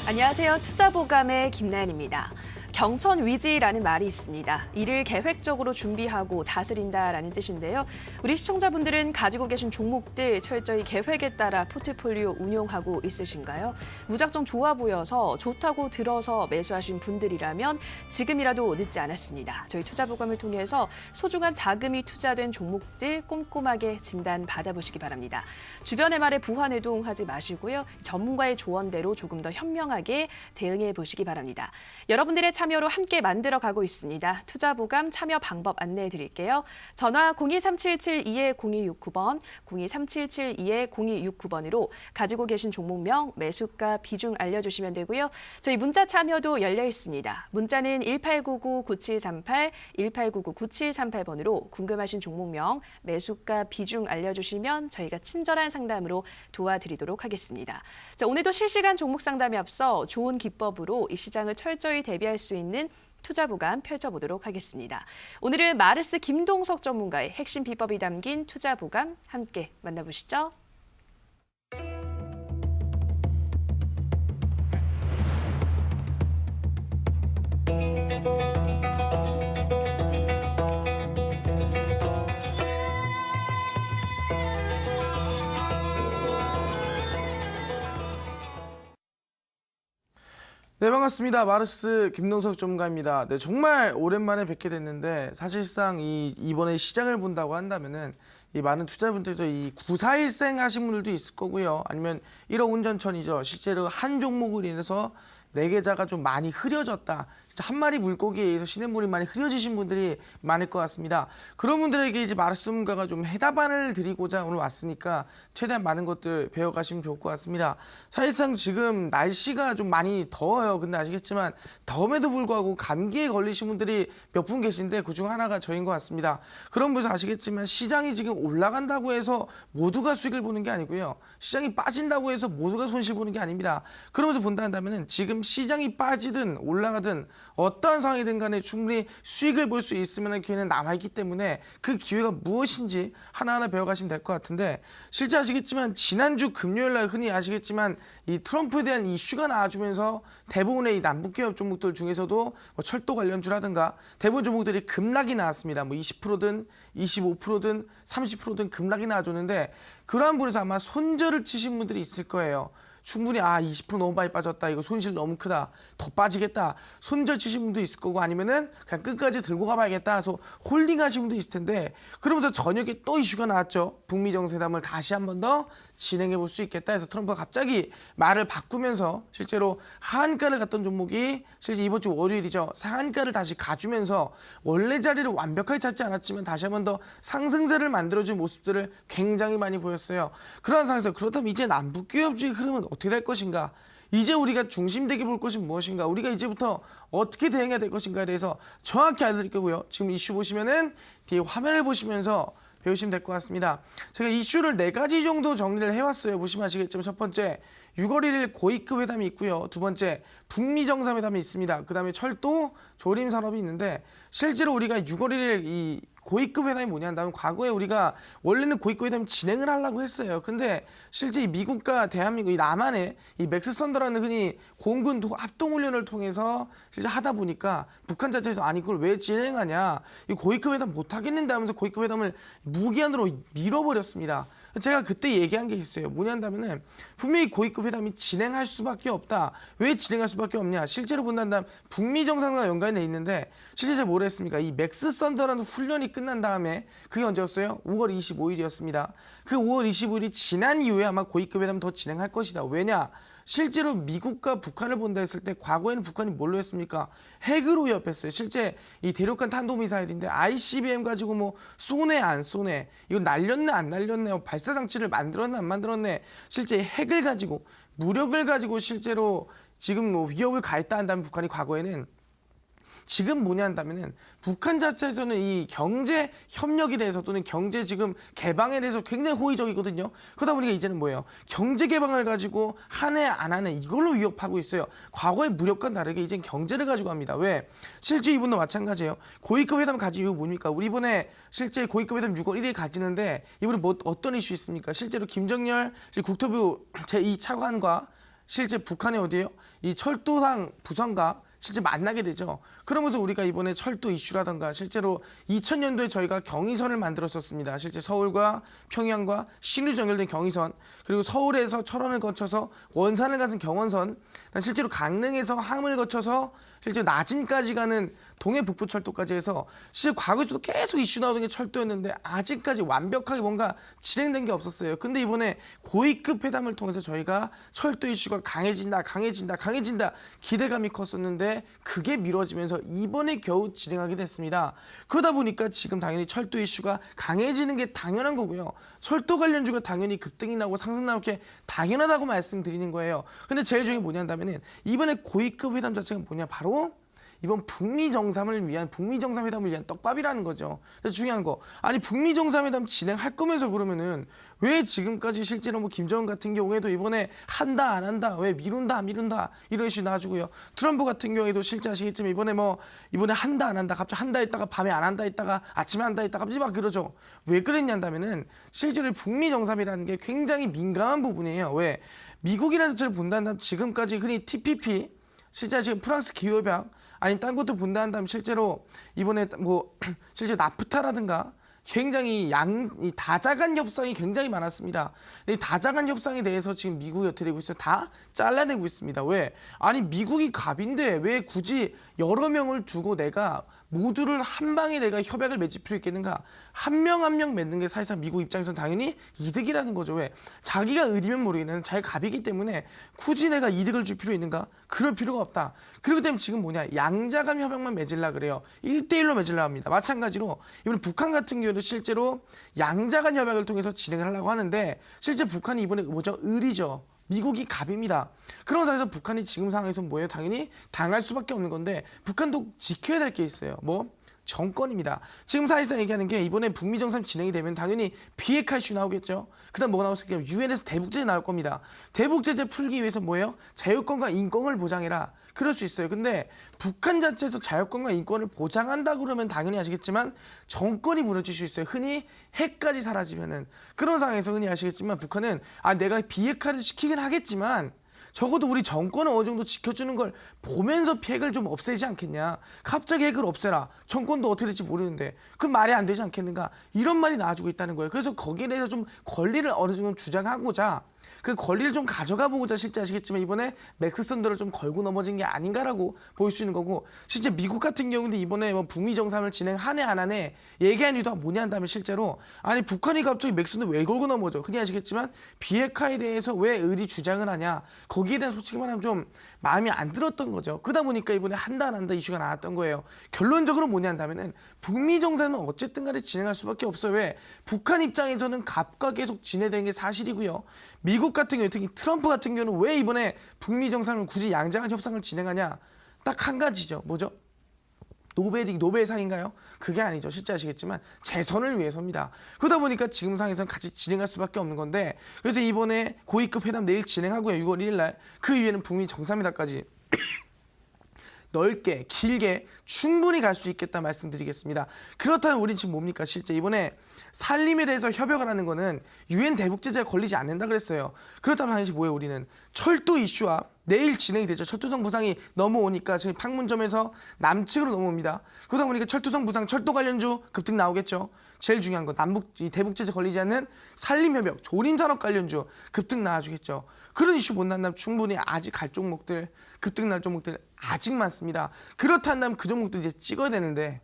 안녕하세요. 투자보감의 김나연입니다. 경천위지라는 말이 있습니다. 이를 계획적으로 준비하고 다스린다라는 뜻인데요. 우리 시청자분들은 가지고 계신 종목들 철저히 계획에 따라 포트폴리오 운용하고 있으신가요? 무작정 좋아 보여서 좋다고 들어서 매수하신 분들이라면 지금이라도 늦지 않았습니다. 저희 투자보감을 통해서 소중한 자금이 투자된 종목들 꼼꼼하게 진단 받아보시기 바랍니다. 주변의 말에 부환해동하지 마시고요. 전문가의 조언대로 조금 더 현명하게 대응해 보시기 바랍니다. 여러분들의 참여로 함께 만들어가고 있습니다. 투자보감 참여 방법 안내해 드릴게요. 전화 02377-20269번, 02377-20269번으로 가지고 계신 종목명, 매수가, 비중 알려주시면 되고요. 저희 문자 참여도 열려 있습니다. 문자는 1899-9738, 1899-9738번으로 궁금하신 종목명, 매수가, 비중 알려주시면 저희가 친절한 상담으로 도와드리도록 하겠습니다. 자, 오늘도 실시간 종목 상담에 앞서 좋은 기법으로 이 시장을 철저히 대비할 수 있는 투자보감 펼쳐보도록 하겠습니다. 오늘은 마르스 김동석 전문가의 핵심 비법이 담긴 투자보감 함께 만나보시죠. 네, 반갑습니다. 마르스 김동석 전문가입니다. 네, 정말 오랜만에 뵙게 됐는데 사실상 이번에 시장을 본다고 한다면은 이 많은 투자분들께서 이 941생 하신 분들도 있을 거고요. 아니면 1억 운전천이죠. 실제로 한 종목을 인해서 내 계좌가 좀 많이 흐려졌다. 한 마리 물고기에 의해서 시냇물이 많이 흐려지신 분들이 많을 것 같습니다. 그런 분들에게 이제 마르스 전문가가 좀 해답안을 드리고자 오늘 왔으니까 최대한 많은 것들 배워가시면 좋을 것 같습니다. 사실상 지금 날씨가 좀 많이 더워요. 근데 아시겠지만 더움에도 불구하고 감기에 걸리신 분들이 몇 분 계신데 그중 하나가 저인 것 같습니다. 그런 분들 아시겠지만 시장이 지금 올라간다고 해서 모두가 수익을 보는 게 아니고요. 시장이 빠진다고 해서 모두가 손실 보는 게 아닙니다. 그러면서 본다 한다면 지금 시장이 빠지든 올라가든 어떠한 상황이든 간에 충분히 수익을 볼 수 있으면 기회는 남아있기 때문에 그 기회가 무엇인지 하나하나 배워가시면 될 것 같은데 실제 아시겠지만 지난주 금요일날 흔히 아시겠지만 이 트럼프에 대한 이슈가 나와주면서 대부분의 이 남북기업 종목들 중에서도 뭐 철도 관련주라든가 대부분 종목들이 급락이 나왔습니다. 뭐 20%든 25%든 30%든 급락이 나와줬는데 그러한 분에서 아마 손절을 치신 분들이 있을 거예요. 충분히 20% 너무 많이 빠졌다. 이거 손실 너무 크다. 더 빠지겠다. 손절 치신 분도 있을 거고 아니면은 그냥 끝까지 들고 가봐야겠다. 그래서 홀딩 하신 분도 있을 텐데 그러면서 저녁에 또 이슈가 나왔죠. 북미 정상회담을 다시 한 번 더 진행해 볼 수 있겠다 해서 트럼프가 갑자기 말을 바꾸면서 실제로 하한가를 갔던 종목이 실제 이번 주 월요일이죠. 상한가를 다시 가주면서 원래 자리를 완벽하게 찾지 않았지만 다시 한 번 더 상승세를 만들어준 모습들을 굉장히 많이 보였어요. 그런 상황에서 그렇다면 이제 남북기업주의 흐름은 어떻게 될 것인가? 이제 우리가 중심되게 볼 것이 무엇인가? 우리가 이제부터 어떻게 대응해야 될 것인가에 대해서 정확히 알려드릴 거고요. 지금 이슈 보시면은 뒤에 화면을 보시면서 배우시면 될 것 같습니다. 제가 이슈를 4가지 정도 정리를 해왔어요. 보시면 아시겠지만 첫 번째 6월 1일 고위급 회담이 있고요. 두 번째 북미 정상회담이 있습니다. 그 다음에 철도 조림 산업이 있는데 실제로 우리가 6월 1일 이 고위급 회담이 뭐냐 한다면 과거에 우리가 원래는 고위급 회담 진행을 하려고 했어요. 근데 실제 이 미국과 대한민국 이 남한의 이 맥스 선더라는 흔히 공군 합동훈련을 통해서 실제 하다 보니까 북한 자체에서 아니 그걸 왜 진행하냐 이 고위급 회담 못 하겠는데 하면서 고위급 회담을 무기한으로 밀어버렸습니다. 제가 그때 얘기한 게 있어요. 뭐냐 한다면은 분명히 고위급 회담이 진행할 수밖에 없다. 왜 진행할 수밖에 없냐? 실제로 본다면 북미 정상과 연관이 돼 있는데 실제 제가 뭐라 했습니까? 이 맥스 선더라는 훈련이 끝난 다음에 그게 언제였어요? 5월 25일이었습니다. 그 5월 25일이 지난 이후에 아마 고위급 회담 더 진행할 것이다. 왜냐? 실제로 미국과 북한을 본다 했을 때 과거에는 북한이 뭘로 했습니까? 핵으로 위협했어요. 실제 이 대륙간 탄도미사일인데 ICBM 가지고 뭐 쏘네 안 쏘네 이거 날렸네 안 날렸네 발사장치를 만들었네 안 만들었네 실제 핵을 가지고 무력을 가지고 실제로 지금 뭐 위협을 가했다 한다면 북한이 과거에는 지금 뭐냐 한다면은 북한 자체에서는 이 경제 협력에 대해서 또는 경제 지금 개방에 대해서 굉장히 호의적이거든요. 그러다 보니까 이제는 뭐예요? 경제 개방을 가지고 하네 안 하네 이걸로 위협하고 있어요. 과거의 무력과 다르게 이젠 경제를 가지고 합니다. 왜? 실제 이분도 마찬가지예요. 고위급 회담 가진 이유 뭡니까? 우리 이번에 실제 고위급 회담 6월 1일 가지는데 이번에 뭐 어떤 이슈 있습니까? 실제로 김정열 국토부 제2차관과 실제 북한이 어디예요? 이 철도상 부선과 실제 만나게 되죠. 그러면서 우리가 이번에 철도 이슈라던가 실제로 2000년도에 저희가 경의선을 만들었었습니다. 실제 서울과 평양과 신의주 연결된 경의선, 그리고 서울에서 철원을 거쳐서 원산을 가는 경원선, 실제로 강릉에서 함을 거쳐서 실제 나진까지 가는 동해 북부철도까지 해서 실제 과거에도 계속 이슈 나오던 게 철도였는데 아직까지 완벽하게 뭔가 진행된 게 없었어요. 근데 이번에 고위급 회담을 통해서 저희가 철도 이슈가 강해진다 기대감이 컸었는데 그게 미뤄지면서 이번에 겨우 진행하게 됐습니다. 그러다 보니까 지금 당연히 철도 이슈가 강해지는 게 당연한 거고요. 철도 관련주가 당연히 급등이 나고 상승 나올 게 당연하다고 말씀드리는 거예요. 근데 제일 중요한 게 뭐냐면 이번에 고위급 회담 자체가 뭐냐, 바로 이번 북미 정상회담을 위한 떡밥이라는 거죠. 중요한 거, 아니 북미 정상회담 진행할 거면서 그러면은 왜 지금까지 실제로 뭐 김정은 같은 경우에도 이번에 한다 안 한다, 왜 미룬다 이런 이슈 놔주고요. 트럼프 같은 경우에도 실제 아시겠지만 이번에 한다 안 한다, 갑자기 한다 했다가 밤에 안 한다 했다가 아침에 한다 했다가 갑자기 막 그러죠. 왜 그랬냐면은 실제로 북미 정상이라는 게 굉장히 민감한 부분이에요. 왜 미국이라는 자체를 본다면 지금까지 흔히 TPP, 실제 지금 프랑스 기후협약 아니면 딴 것도 본다 한다면 실제로 이번에 뭐 실제 나프타라든가 굉장히 이 다자간 협상이 굉장히 많았습니다. 이 다자간 협상에 대해서 지금 미국이 어떻게 되고 있어요? 다 잘라내고 있습니다. 왜? 아니 미국이 갑인데 왜 굳이 여러 명을 두고 내가 모두를 한 방에 내가 협약을 맺을 필요 있겠는가? 한 명 한 명 맺는 게 사실상 미국 입장에서는 당연히 이득이라는 거죠. 왜? 자기가 의리면 모르겠는 자기가 갑이기 때문에 굳이 내가 이득을 줄 필요 있는가? 그럴 필요가 없다. 그렇기 때문에 지금 뭐냐? 양자간 협약만 맺으려 그래요. 1대1로 맺으려 합니다. 마찬가지로 이번에 북한 같은 경우도 실제로 양자간 협약을 통해서 진행을 하려고 하는데 실제 북한이 이번에 뭐죠? 의리죠. 미국이 갑입니다. 그런 상황에서 북한이 지금 상황에서 뭐예요? 당연히 당할 수밖에 없는 건데 북한도 지켜야 될 게 있어요. 뭐? 정권입니다. 지금 사실상 얘기하는 게 이번에 북미 정상 진행이 되면 당연히 비핵화 이슈 나오겠죠. 그다음 뭐가 나올 수 있겠냐면 유엔에서 대북 제재 나올 겁니다. 대북 제재 풀기 위해서 뭐예요? 자유권과 인권을 보장해라. 그럴 수 있어요. 근데 북한 자체에서 자유권과 인권을 보장한다 그러면 당연히 아시겠지만 정권이 무너질 수 있어요. 흔히 핵까지 사라지면은 그런 상황에서 흔히 아시겠지만 북한은 내가 비핵화를 시키긴 하겠지만 적어도 우리 정권은 어느 정도 지켜주는 걸 보면서 핵을 좀 없애지 않겠냐. 갑자기 핵을 없애라. 정권도 어떻게 될지 모르는데 그건 말이 안 되지 않겠는가. 이런 말이 나와주고 있다는 거예요. 그래서 거기에 대해서 좀 권리를 어느 정도 주장하고자 그 권리를 좀 가져가 보고자 실제 아시겠지만 이번에 맥스 선더를 좀 걸고 넘어진 게 아닌가라고 볼 수 있는 거고 실제 미국 같은 경우는 이번에 뭐 북미 정상을 진행하네 안 하네 얘기한 이유가 뭐냐 한다면 실제로 아니 북한이 갑자기 맥스 선더 왜 걸고 넘어져. 흔히 아시겠지만 비핵화에 대해서 왜 의리 주장을 하냐. 거기에 대한 솔직히 말하면 좀 마음이 안 들었던 거죠. 그러다 보니까 이번에 한다 안 한다 이슈가 나왔던 거예요. 결론적으로 뭐냐 한다면은 북미 정상은 어쨌든 간에 진행할 수밖에 없어요. 왜? 북한 입장에서는 갑과 계속 진행되는 게 사실이고요. 미국 같은 경우 특히 트럼프 같은 경우는 왜 이번에 북미 정상을 굳이 양자간 협상을 진행하냐? 딱 한 가지죠. 뭐죠? 노벨상인가요? 그게 아니죠. 실제 아시겠지만 재선을 위해서입니다. 그러다 보니까 지금 상황에서는 같이 진행할 수밖에 없는 건데 그래서 이번에 고위급 회담 내일 진행하고요. 6월 1일 날 그 이후에는 북미 정상회담까지 넓게 길게 충분히 갈 수 있겠다 말씀드리겠습니다. 그렇다면 우린 지금 뭡니까? 실제 이번에 산림에 대해서 협약을 하는 거는 유엔 대북 제재가 걸리지 않는다 그랬어요. 그렇다면 당시 뭐예요? 우리는 철도 이슈와 내일 진행이 되죠. 철도성 부상이 넘어오니까 지금 판문점에서 남측으로 넘어옵니다. 그러다 보니까 철도성 부상, 철도 관련주 급등 나오겠죠. 제일 중요한 건 이 대북 제재 걸리지 않는 산림협약, 조림산업 관련주 급등 나와주겠죠. 그런 이슈 못 난다면 충분히 아직 갈 종목들, 급등 날 종목들 아직 많습니다. 그렇다 한다면 그 종목들 이제 찍어야 되는데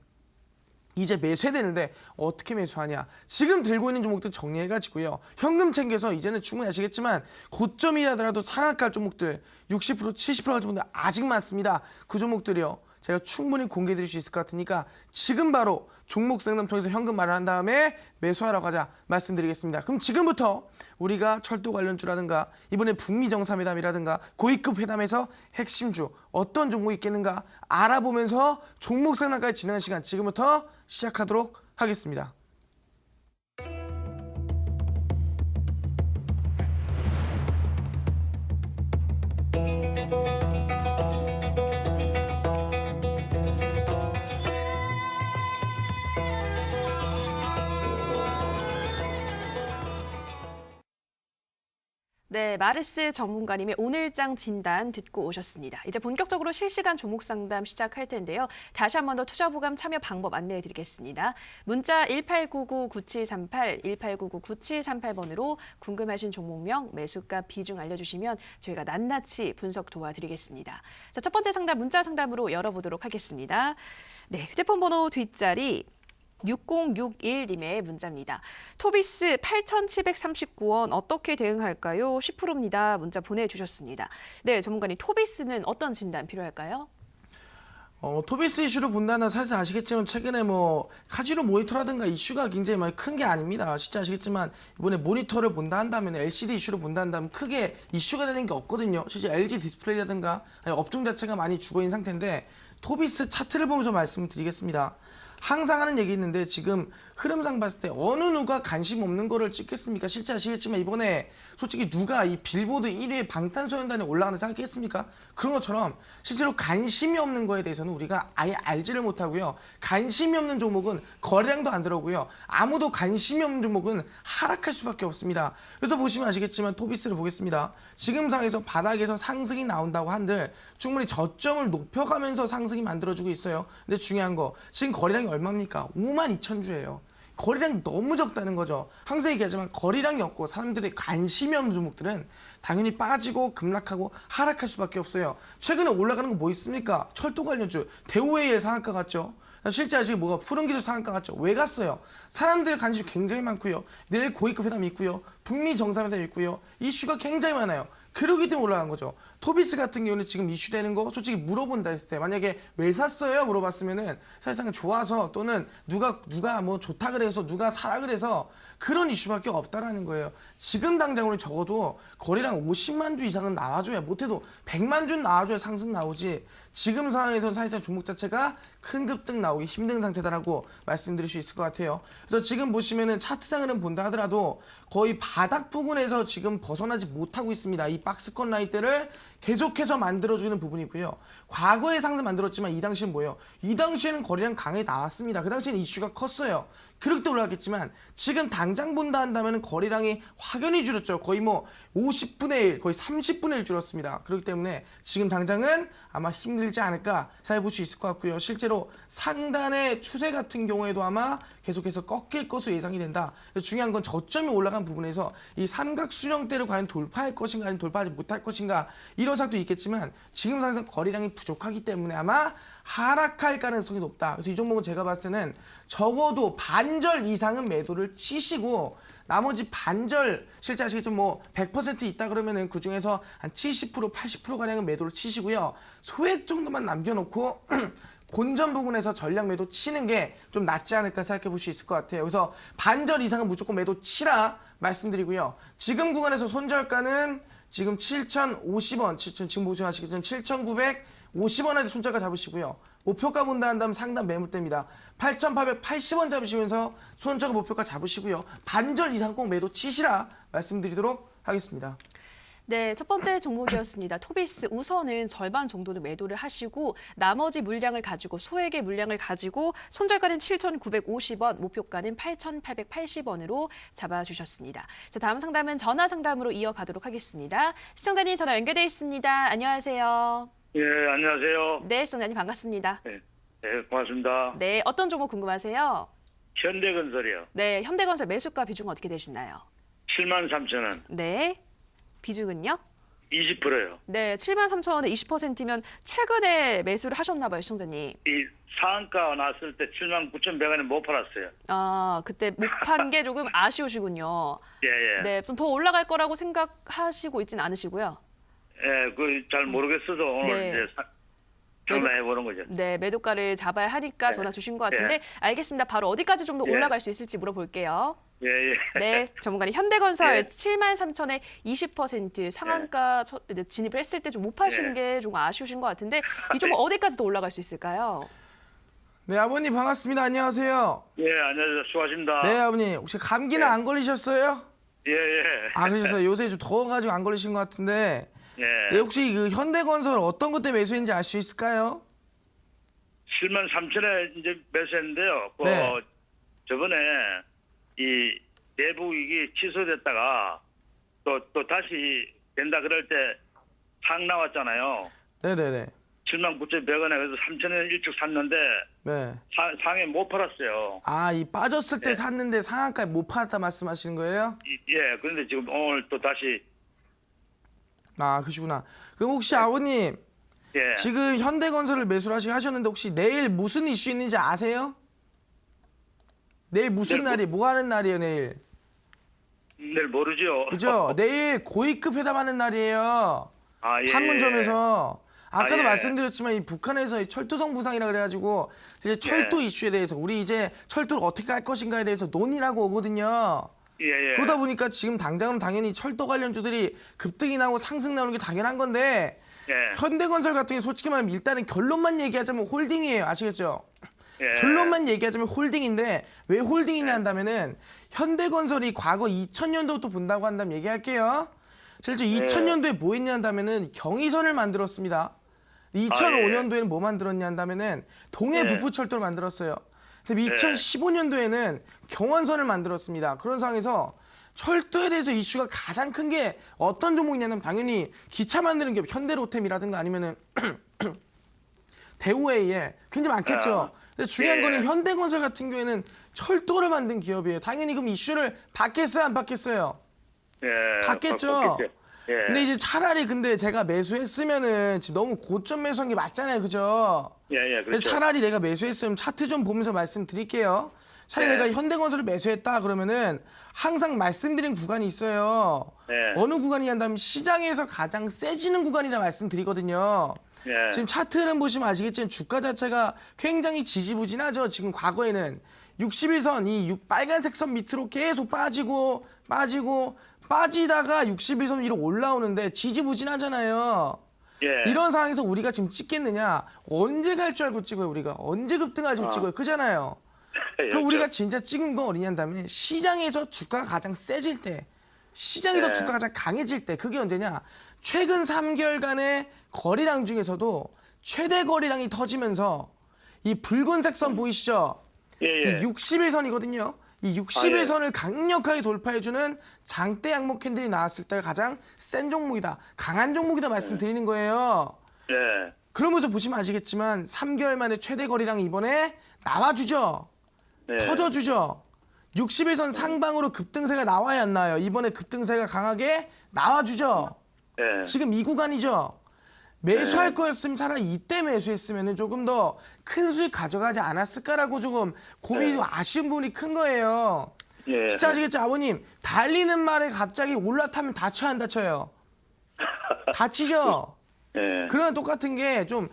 이제 매수해야 되는데 어떻게 매수하냐. 지금 들고 있는 종목들 정리해가지고요. 현금 챙겨서 이제는 충분히 아시겠지만 고점이라더라도 상한가 종목들 60% 70%갈 종목들 아직 많습니다. 그 종목들이요. 제가 충분히 공개해드릴 수 있을 것 같으니까 지금 바로 종목 상담 통해서 현금 마련을 한 다음에 매수하라고 하자 말씀드리겠습니다. 그럼 지금부터 우리가 철도 관련주라든가 이번에 북미 정상회담이라든가 고위급 회담에서 핵심주 어떤 종목이 있겠는가 알아보면서 종목 상담까지 진행하는 시간 지금부터 시작하도록 하겠습니다. 네, 마르스 전문가님의 오늘장 진단 듣고 오셨습니다. 이제 본격적으로 실시간 종목 상담 시작할 텐데요. 다시 한 번 더 투자보감 참여 방법 안내해 드리겠습니다. 문자 1899-9738, 1899-9738번으로 궁금하신 종목명, 매수가, 비중 알려주시면 저희가 낱낱이 분석 도와드리겠습니다. 자, 첫 번째 상담 문자 상담으로 열어보도록 하겠습니다. 네, 휴대폰 번호 뒷자리 6061님의 문자입니다. 토비스 8,739원 어떻게 대응할까요? 10%입니다. 문자 보내주셨습니다. 네, 전문가님 토비스는 어떤 진단 필요할까요? 토비스 이슈로 본다는 사실 아시겠지만 최근에 뭐 카지노 모니터라든가 이슈가 굉장히 많이 큰 게 아닙니다. 진짜 아시겠지만 이번에 모니터를 본다 한다면 LCD 이슈로 본다 한다면 크게 이슈가 되는 게 없거든요. 실제 LG 디스플레이라든가 아니 업종 자체가 많이 죽어있는 상태인데 토비스 차트를 보면서 말씀을 드리겠습니다. 항상 하는 얘기 있는데 지금 흐름상 봤을 때 어느 누가 관심 없는 거를 찍겠습니까? 실제 아시겠지만 이번에 솔직히 누가 이 빌보드 1위에 방탄소년단에 올라가는 생각했습니까? 그런 것처럼 실제로 관심이 없는 거에 대해서는 우리가 아예 알지를 못하고요. 관심이 없는 종목은 거래량도 안 들어오고요. 아무도 관심이 없는 종목은 하락할 수밖에 없습니다. 그래서 보시면 아시겠지만 토비스를 보겠습니다. 지금 상에서 바닥에서 상승이 나온다고 한들 충분히 저점을 높여가면서 상승이 만들어주고 있어요. 근데 중요한 거 지금 거래량이 얼마입니까? 52,000주예요. 거래량이 너무 적다는 거죠. 항상 얘기하지만 거래량이 없고 사람들의 관심이 없는 종목들은 당연히 빠지고 급락하고 하락할 수밖에 없어요. 최근에 올라가는 거 뭐 있습니까? 철도 관련주 대우회의 상한가 갔죠. 실제 아직 뭐가 푸른기술 상한가 갔죠. 왜 갔어요? 사람들의 관심이 굉장히 많고요. 내일 고위급 회담이 있고요. 북미 정상회담이 있고요. 이슈가 굉장히 많아요. 그러기 때문에 올라간 거죠. 토비스 같은 경우는 지금 이슈되는 거 솔직히 물어본다 했을 때 만약에 왜 샀어요? 물어봤으면은 사실상 좋아서 또는 누가 뭐 좋다 그래서 누가 사라 그래서 그런 이슈밖에 없다라는 거예요. 지금 당장으로 적어도 거래량 50만 주 이상은 나와줘야 못해도 100만 주는 나와줘야 상승 나오지 지금 상황에서는 사실상 종목 자체가 큰 급등 나오기 힘든 상태다라고 말씀드릴 수 있을 것 같아요. 그래서 지금 보시면은 차트상으로 본다 하더라도 거의 바닥 부근에서 지금 벗어나지 못하고 있습니다. 이 박스권 라인대를 계속해서 만들어주는 부분이고요. 과거에 상승 만들었지만 이 당시는 뭐예요? 이 당시에는 거래량 강하게 나왔습니다. 그 당시에는 이슈가 컸어요. 그렇게 올라갔겠지만 지금 당장 본다 한다면 거래량이 확연히 줄었죠. 거의 뭐 50분의 1, 거의 30분의 1 줄었습니다. 그렇기 때문에 지금 당장은 아마 힘들지 않을까 생각해 볼 수 있을 것 같고요. 실제로 상단의 추세 같은 경우에도 아마 계속해서 꺾일 것으로 예상이 된다. 중요한 건 저점이 올라간 부분에서 이 삼각 수령대를 과연 돌파할 것인가 아니면 돌파하지 못할 것인가 이런 상황도 있겠지만 지금 상황에서 거래량이 부족하기 때문에 아마 하락할 가능성이 높다. 그래서 이 종목은 제가 봤을 때는 적어도 반절 이상은 매도를 치시고 나머지 반절 실제 아시겠지만 뭐 100% 있다 그러면은 그 중에서 한 70% 80% 가량은 매도를 치시고요. 소액 정도만 남겨놓고 본전 부분에서 전량 매도 치는 게 좀 낫지 않을까 생각해 볼 수 있을 것 같아요. 그래서 반절 이상은 무조건 매도 치라 말씀드리고요. 지금 구간에서 손절가는 지금 7,050원, 지금 보시면 아시겠지만 7,950원에 손절가 잡으시고요. 목표가 본다 한다면 상단 매물대입니다. 8,880원 잡으시면서 손절가 목표가 잡으시고요. 반절 이상 꼭 매도 치시라 말씀드리도록 하겠습니다. 네, 첫 번째 종목이었습니다. 토비스 우선은 절반 정도는 매도를 하시고 나머지 물량을 가지고 소액의 물량을 가지고 손절가는 7,950원, 목표가는 8,880원으로 잡아주셨습니다. 자, 다음 상담은 전화 상담으로 이어가도록 하겠습니다. 시청자님 전화 연결돼 있습니다. 안녕하세요. 예, 안녕하세요. 네, 시청자님 반갑습니다. 네, 고맙습니다. 네, 어떤 종목 궁금하세요? 현대건설이요. 네, 현대건설 매수가 비중은 어떻게 되시나요? 73,000원. 네, 비중은요? 20%요. 네, 73,000원에 20%면 최근에 매수를 하셨나 봐요, 시청자님. 이 상한가 났을 때 79,100원에 못 팔았어요. 아, 그때 못 판 게 조금 아쉬우시군요. 예, 예. 네, 좀 더 올라갈 거라고 생각하시고 있지는 않으시고요. 예, 그 잘 모르겠어도 오늘 네. 이제 전화해 보는 거죠. 네, 매도가를 잡아야 하니까 네. 전화 주신 것 같은데 알겠습니다. 바로 어디까지 좀 더 예. 올라갈 수 있을지 물어볼게요. 예, 예. 네, 전문가님 현대건설 예. 73,000에 20% 상한가 진입을 했을 때 좀 못 파신 예. 게 좀 아쉬우신 것 같은데 이 종목 어디까지 더 올라갈 수 있을까요? 네, 아버님 반갑습니다. 안녕하세요. 예, 안녕하세요. 수고하십니다. 네, 아버님 혹시 감기는 안 걸리셨어요? 예, 예. 아, 그래서 요새 좀 더워가지고 안 걸리신 것 같은데 예. 네, 혹시 그 현대건설 어떤 것 때문에 매수했는지 알 수 있을까요? 73,000원에 이제 매수했는데요. 그 네. 저번에 이 내부 이게 취소됐다가 또 다시 된다 그럴 때 상 나왔잖아요. 네네네. 79,100원에 그래서 3,000원 일찍 샀는데 네. 상에 못 팔았어요. 아, 이 빠졌을 때 샀는데 상한가에 못 팔았다 말씀하시는 거예요? 예, 그런데 지금 오늘 또 다시 아, 그러시구나. 그럼 혹시 아버님 예. 지금 현대건설을 매수를 하셨는데 혹시 내일 무슨 이슈 있는지 아세요? 내일 무슨 내일 날이 뭐 하는 날이에요, 내일? 내일 모르죠. 그죠? 내일 고위급 회담하는 날이에요. 아, 예. 판문점에서. 아까도 예. 말씀드렸지만 이 북한에서 이 철도성 부상이라 그래가지고 이제 철도 이슈에 대해서 우리 이제 철도를 어떻게 할 것인가에 대해서 논의라고 오거든요. 예, 예. 그러다 보니까 지금 당장은 당연히 철도 관련주들이 급등이 나오고 상승 나오는 게 당연한 건데 예. 현대건설 같은 경우 솔직히 말하면 일단은 결론만 얘기하자면 홀딩이에요. 아시겠죠? 예. 결론만 얘기하자면 홀딩인데 왜 홀딩이냐 한다면은 현대건설이 과거 2000년도부터 본다고 한다면 얘기할게요. 실제 2000년도에 뭐 했냐 한다면은 경의선을 만들었습니다. 2005년도에는 뭐 만들었냐 한다면은 동해 부푸철도를 만들었어요. 근데 2015년도에는 경원선을 만들었습니다. 그런 상황에서 철도에 대해서 이슈가 가장 큰 게 어떤 종목이냐면 당연히 기차 만드는 기업 현대로템이라든가 아니면은 대우A에 굉장히 많겠죠. 근데 중요한 거는 현대건설 같은 경우에는 철도를 만든 기업이에요. 당연히 그럼 이슈를 받겠어요, 안 받겠어요? 예. 받겠죠. 받겠죠. 예. 근데 이제 차라리 근데 제가 매수했으면은 지금 너무 고점 매수한 게 맞잖아요, 그죠? 예, 예. 그래서 그렇죠. 차라리 내가 매수했으면 차트 좀 보면서 말씀드릴게요. 차라리 네. 내가 현대건설을 매수했다 그러면은 항상 말씀드린 구간이 있어요. 네. 어느 구간이 한다면 시장에서 가장 세지는 구간이라 말씀드리거든요. 예. 지금 차트 흐름 보시면 아시겠지만 주가 자체가 굉장히 지지부진하죠. 지금 과거에는 61선 이 빨간색 선 밑으로 계속 빠지고 빠지다가 61선 위로 올라오는데 지지부진하잖아요. 예. 이런 상황에서 우리가 지금 찍겠느냐? 언제 갈 줄 알고 찍어요, 우리가? 언제 급등할 줄 찍어요? 그잖아요. 예, 그 우리가 진짜 찍은 건 어디냐면 시장에서 주가가 가장 세질 때, 시장에서 네. 주가가 가장 강해질 때 그게 언제냐? 최근 3개월간의 거래량 중에서도 최대 거래량이 터지면서 이 붉은색 선 보이시죠? 예, 예. 이 61선이거든요. 이 61선을 강력하게 돌파해주는 장대 양목 캔들이 나왔을 때가 가장 센 종목이다. 강한 종목이다 말씀드리는 거예요. 예. 그러면서 보시면 아시겠지만 3개월 만에 최대 거래량이 이번에 나와주죠. 예. 터져주죠. 61선 상방으로 급등세가 나와야 안 나와요. 이번에 급등세가 강하게 나와주죠. 예. 지금 이 구간이죠. 매수할 거였으면 차라리 이때 매수했으면 조금 더 큰 수익 가져가지 않았을까라고 조금 고민이 아쉬운 부분이 큰 거예요. 예. 진짜 아시겠죠 아버님? 달리는 말에 갑자기 올라타면 다쳐요 안 다쳐요? 다치죠? 예. 그러면 똑같은 게 좀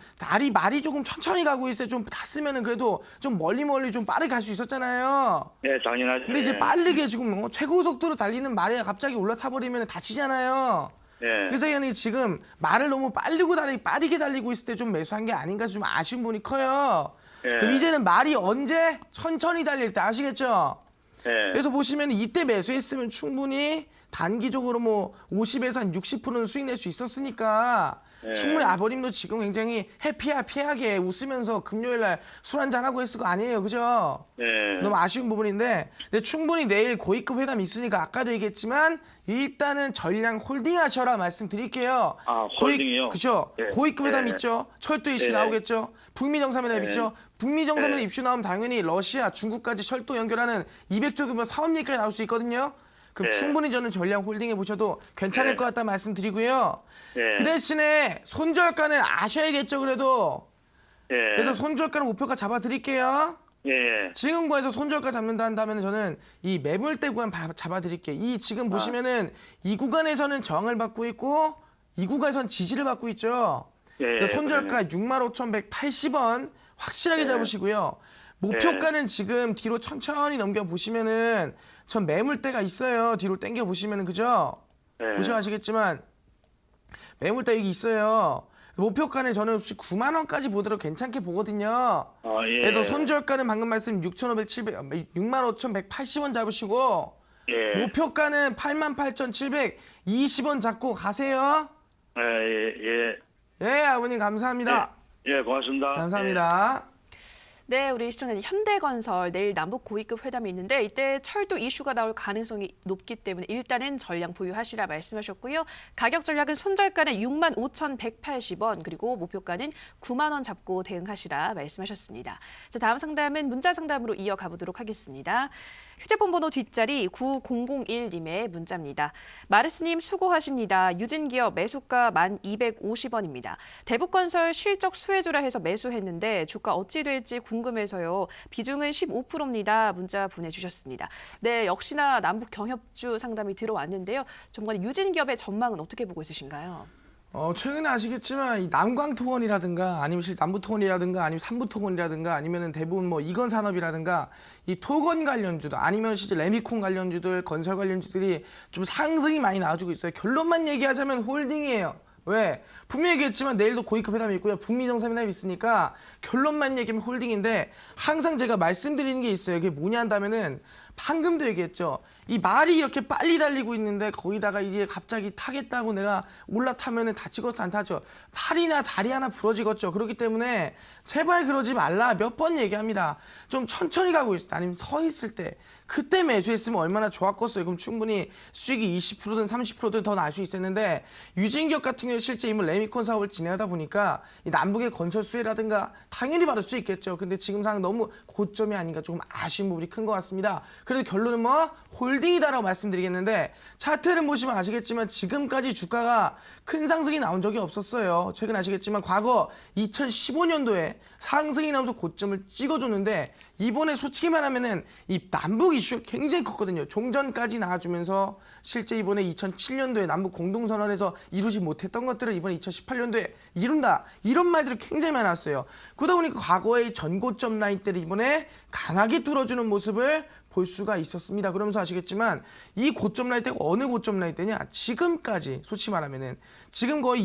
말이 조금 천천히 가고 있어요. 좀 탔으면은 그래도 좀 멀리 좀 빠르게 갈 수 있었잖아요. 예, 당연하죠. 근데 이제 예. 빠르게 지금 최고 속도로 달리는 말에 갑자기 올라타 버리면 다치잖아요. 예. 그래서 얘는 지금 말을 너무 빠르게 달리고 있을 때 좀 매수한 게 아닌가 좀 아쉬운 부분이 커요. 예. 그럼 이제는 말이 언제 천천히 달릴 때 아시겠죠? 예. 그래서 보시면 이때 매수했으면 충분히 단기적으로 뭐 50에서 한 60%는 수익 낼 수 있었으니까 예. 충분히 아버님도 지금 굉장히 해피하게 웃으면서 금요일 날 술 한잔하고 했을 거 아니에요. 그죠? 예. 너무 아쉬운 부분인데 근데 충분히 내일 고위급 회담이 있으니까 아까도 얘기했지만 일단은 전량 홀딩하셔라 말씀드릴게요. 아, 홀딩이요? 그죠? 예. 고위급 회담 예. 있죠. 철도 이슈 예. 나오겠죠. 북미 정상회담 예. 있죠. 북미 정상회담 예. 이슈 나오면 당연히 러시아, 중국까지 철도 연결하는 200조 규모 사업 얘기까지 나올 수 있거든요. 그럼 예. 충분히 저는 전량 홀딩해 보셔도 괜찮을 예. 것 같다 말씀드리고요. 예. 그 대신에 손절가는 아셔야겠죠. 그래도 예. 그래서 손절가는 목표가 잡아드릴게요. 예. 지금 구간에서 손절가 잡는다 한다면 저는 이 매물대 구간 잡아드릴게요. 이 지금 보시면은 이 구간에서는 저항을 받고 있고 이 구간에서는 지지를 받고 있죠. 예. 그래서 손절가 65,180원 확실하게 잡으시고요. 목표가는 지금 뒤로 천천히 넘겨 보시면은 전 매물대가 있어요. 뒤로 당겨 보시면은 그죠? 예. 보시면 아시겠지만 매물대 여기 있어요. 목표가는 저는 9만 원까지 보도록 괜찮게 보거든요. 아, 예. 그래서 손절가는 방금 말씀 65,180원 잡으시고 예. 목표가는 88,720원 잡고 가세요. 예, 예, 예. 예, 아버님 감사합니다. 예, 고맙습니다. 감사합니다. 네, 우리 시청자님 현대건설 내일 남북 고위급 회담이 있는데 이때 철도 이슈가 나올 가능성이 높기 때문에 일단은 전량 보유하시라 말씀하셨고요. 가격 전략은 손절가는 65,180원 그리고 목표가는 9만 원 잡고 대응하시라 말씀하셨습니다. 자, 다음 상담은 문자 상담으로 이어가 보도록 하겠습니다. 휴대폰 번호 뒷자리 9001님의 문자입니다. 마르스님 수고하십니다. 유진기업 매수가 1,250원입니다. 대북건설 실적 수혜주라 해서 매수했는데 주가 어찌 될지 궁금해서요. 비중은 15%입니다. 문자 보내주셨습니다. 네, 역시나 남북 경협주 상담이 들어왔는데요. 전문가님 유진기업의 전망은 어떻게 보고 있으신가요? 최근에 아시겠지만 이 남광토건이라든가 아니면 남부토건이라든가 아니면 삼부토건이라든가 아니면은 대부분 뭐 이건산업이라든가 이 토건 관련주도 아니면 실제 레미콘 관련주들 건설 관련주들이 좀 상승이 많이 나와주고 있어요. 결론만 얘기하자면 홀딩이에요. 왜? 분명히 얘기했지만 내일도 고위급 회담이 있고요. 북미 정상회담이 있으니까 결론만 얘기하면 홀딩인데 항상 제가 말씀드리는 게 있어요. 그게 뭐냐 한다면은 방금도 얘기했죠. 이 말이 이렇게 빨리 달리고 있는데 거기다가 이제 갑자기 타겠다고 내가 올라타면은 다치겠어 안 타죠. 팔이나 다리 하나 부러지겠죠. 그렇기 때문에 제발 그러지 말라 몇 번 얘기합니다. 좀 천천히 가고 있을 때 아니면 서 있을 때 그때 매수했으면 얼마나 좋았겠어요. 그럼 충분히 수익이 20%든 30%든 더 날 수 있었는데 유진기업 같은 경우에 실제 이번 레미콘 사업을 진행하다 보니까 이 남북의 건설 수혜라든가 당연히 받을 수 있겠죠. 근데 지금 상황 너무 고점이 아닌가 조금 아쉬운 부분이 큰 것 같습니다. 그래도 결론은 뭐 홀딩이다라고 말씀드리겠는데 차트를 보시면 아시겠지만 지금까지 주가가 큰 상승이 나온 적이 없었어요. 최근 아시겠지만 과거 2015년도에 상승이 나오면서 고점을 찍어줬는데 이번에 솔직히 말하면은 이 남북 이슈가 굉장히 컸거든요. 종전까지 나와주면서 실제 이번에 2007년도에 남북 공동선언에서 이루지 못했던 것들을 이번에 2018년도에 이룬다. 이런 말들이 굉장히 많이 나왔어요. 그러다 보니까 과거의 전고점 라인대를 이번에 강하게 뚫어주는 모습을 볼 수가 있었습니다. 그러면서 아시겠지만 이 고점 라인대가 어느 고점 라인대냐? 지금까지 솔직히 말하면은 지금 거의